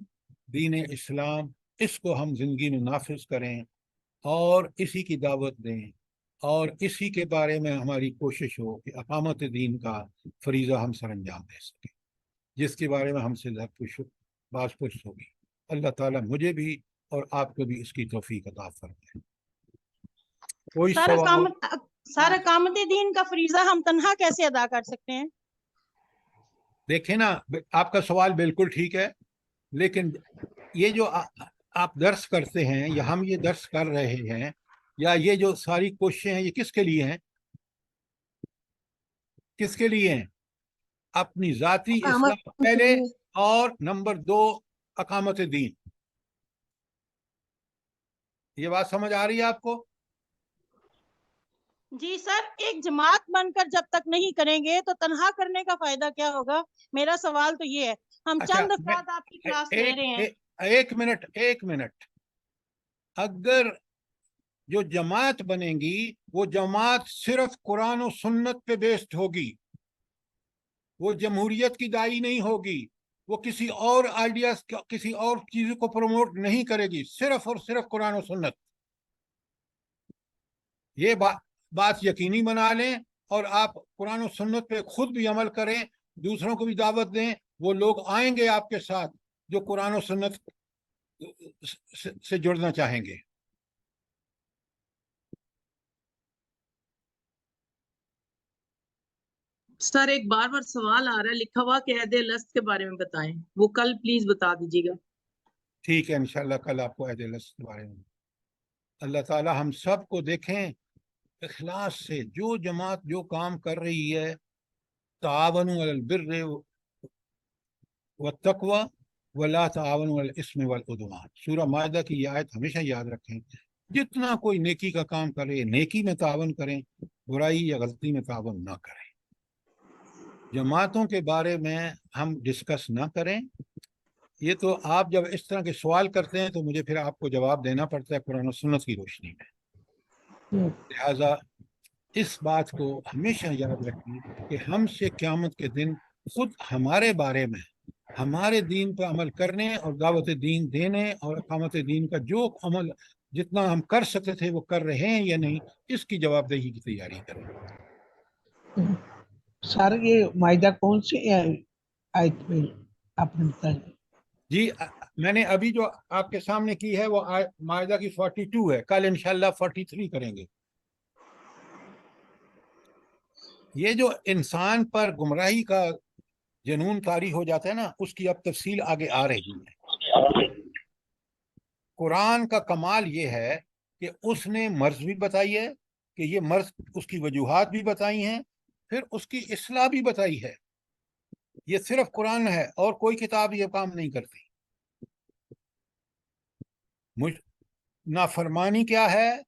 دین اسلام، اس کو ہم زندگی میں نافذ کریں اور اسی کی دعوت دیں، اور اسی کے بارے میں ہماری کوشش ہو کہ اقامت دین کا فریضہ ہم سر انجام دے سکیں، جس کے بارے میں ہم سے باز پرس ہوگی. اللہ تعالیٰ مجھے بھی اور آپ کو بھی اس کی توفیق عطا فرمائے. کوئی سوال؟ سارا اقامت دین کا فریضہ ہم تنہا کیسے ادا کر سکتے ہیں؟ دیکھیں نا، آپ کا سوال بالکل ٹھیک ہے، لیکن یہ جو آپ درس کرتے ہیں یا ہم یہ درس کر رہے ہیں یا یہ جو ساری کوششیں ہیں، یہ کس کے لیے ہیں؟ کس کے لیے ہیں؟ اپنی ذاتی اصلاح پہلے، اور نمبر 2 اقامت دین. یہ بات سمجھ آ رہی ہے آپ کو؟ جی سر، ایک جماعت بن کر جب تک نہیں کریں گے تو تنہا کرنے کا فائدہ کیا ہوگا؟ میرا سوال تو یہ ہے. ہم چند افراد آپ کی کلاس لے رہے ہیں. ایک منٹ. اگر جو جماعت بنے گی وہ جماعت صرف قرآن و سنت پہ بیسڈ ہوگی، وہ جمہوریت کی داعی نہیں ہوگی، وہ کسی اور آئیڈیاز، کسی اور چیزوں کو پروموٹ نہیں کرے گی، صرف اور صرف قرآن و سنت. یہ بات یقینی بنا لیں، اور آپ قرآن و سنت پہ خود بھی عمل کریں، دوسروں کو بھی دعوت دیں. وہ لوگ آئیں گے آپ کے ساتھ جو قرآن و سنت سے جڑنا چاہیں گے. سر ایک بار سوال آ رہا ہے، لکھا ہوا کہ عہد الست کے بارے میں بتائیں، وہ کل پلیز بتا دیجیے گا. ٹھیک ہے، انشاءاللہ کل آپ کو عہد الست کے بارے میں. اللہ تعالی ہم سب کو دیکھیں اخلاص سے، جو جماعت جو کام کر رہی ہے، تعاونوا علی البر والتقوی ولا تعاونوا علی الاثم والعدوان. سورہ مائدہ کی یہ آیت ہمیشہ یاد رکھیں. جتنا کوئی نیکی کا کام کرے، نیکی میں تعاون کریں، برائی یا غلطی میں تعاون نہ کریں. جماعتوں کے بارے میں ہم ڈسکس نہ کریں. یہ تو آپ جب اس طرح کے سوال کرتے ہیں تو مجھے پھر آپ کو جواب دینا پڑتا ہے قرآن و سنت کی روشنی میں. لہٰذا اس بات کو ہمیشہ یاد رکھیں کہ ہم سے قیامت کے دن خود ہمارے بارے میں ہمارے دین پر عمل کرنے اور دعوت دین دینے اور اقامت دین کا جو عمل جتنا ہم کر سکتے تھے وہ کر رہے ہیں یا نہیں، اس کی جواب دہی کی تیاری کریں۔ سر یہ مائدہ کون سی آیت میں آپ نے بتایا؟ جی میں نے ابھی جو آپ کے سامنے کی ہے وہ مائدہ کی 42 ہے، کل انشاءاللہ 43 کریں گے۔ یہ جو انسان پر گمراہی کا جنون طاری ہو جاتا ہے نا، اس کی اب تفصیل آگے آ رہی ہے۔ قرآن کا کمال یہ ہے کہ اس نے مرض بھی بتائی ہے کہ یہ مرض، اس کی وجوہات بھی بتائی ہیں، پھر اس کی اصلاح بھی بتائی ہے۔ یہ صرف قرآن ہے اور کوئی کتاب یہ کام نہیں کرتی۔ نافرمانی کیا ہے،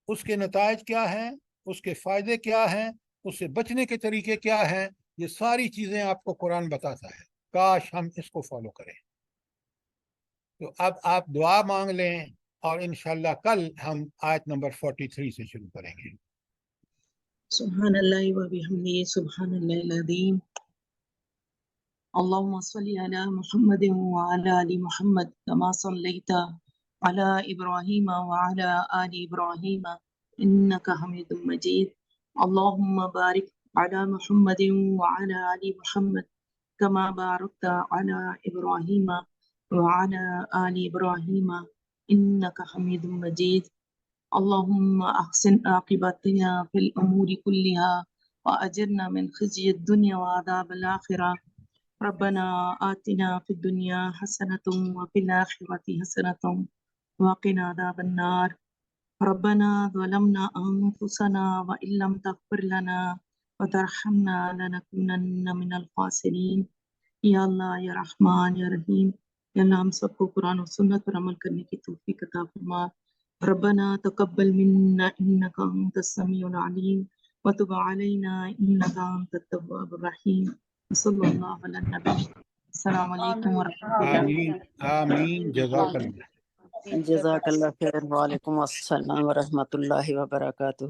اس کے نتائج کیا ہیں، اس کے فائدے کیا ہیں، اس سے بچنے کے طریقے کیا ہیں، یہ ساری چیزیں آپ کو قرآن بتاتا ہے۔ کاش ہم اس کو فالو کریں۔ تو اب آپ دعا مانگ لیں اور انشاءاللہ کل ہم آیت نمبر 43 سے شروع کریں گے۔ سبحان اللہ و بحمدہ، سبحان اللہ العظیم۔ اللهم صل على محمد وعلى آل محمد كما صليت على إبراهيم وعلى آل إبراهيم إنك حميد مجيد. اللهم بارك على محمد وعلى آل محمد كما باركت على إبراهيم وعلى آل إبراهيم إنك حميد مجيد. اللهم أحسن عاقبتنا في الأمور كلها وأجرنا من خزي الدنيا وعذاب الآخرة. ربنا آتنا في الدنيا حسنة وفي الآخرة حسنة وقنا عذاب النار. ربنا ظلمنا أنفسنا وإن لم تغفر لنا وترحمنا لنكونن من الخاسرين. یا اللہ، یا رحمان، یا رحیم، یا اللہ ہم سب کو قرآن و سنت پر عمل کرنے کی توفیق عطا فرما۔ ربنا تقبل منا انك انت السميع العليم وتب علينا انك انت التواب الرحيم. صلی اللہ علی النبی۔ السلام علیکم ورحمۃ اللہ۔ آمین آمین، جزاک اللہ۔ جزاک اللہ خیر، وعلیکم السلام ورحمۃ اللہ وبرکاتہ۔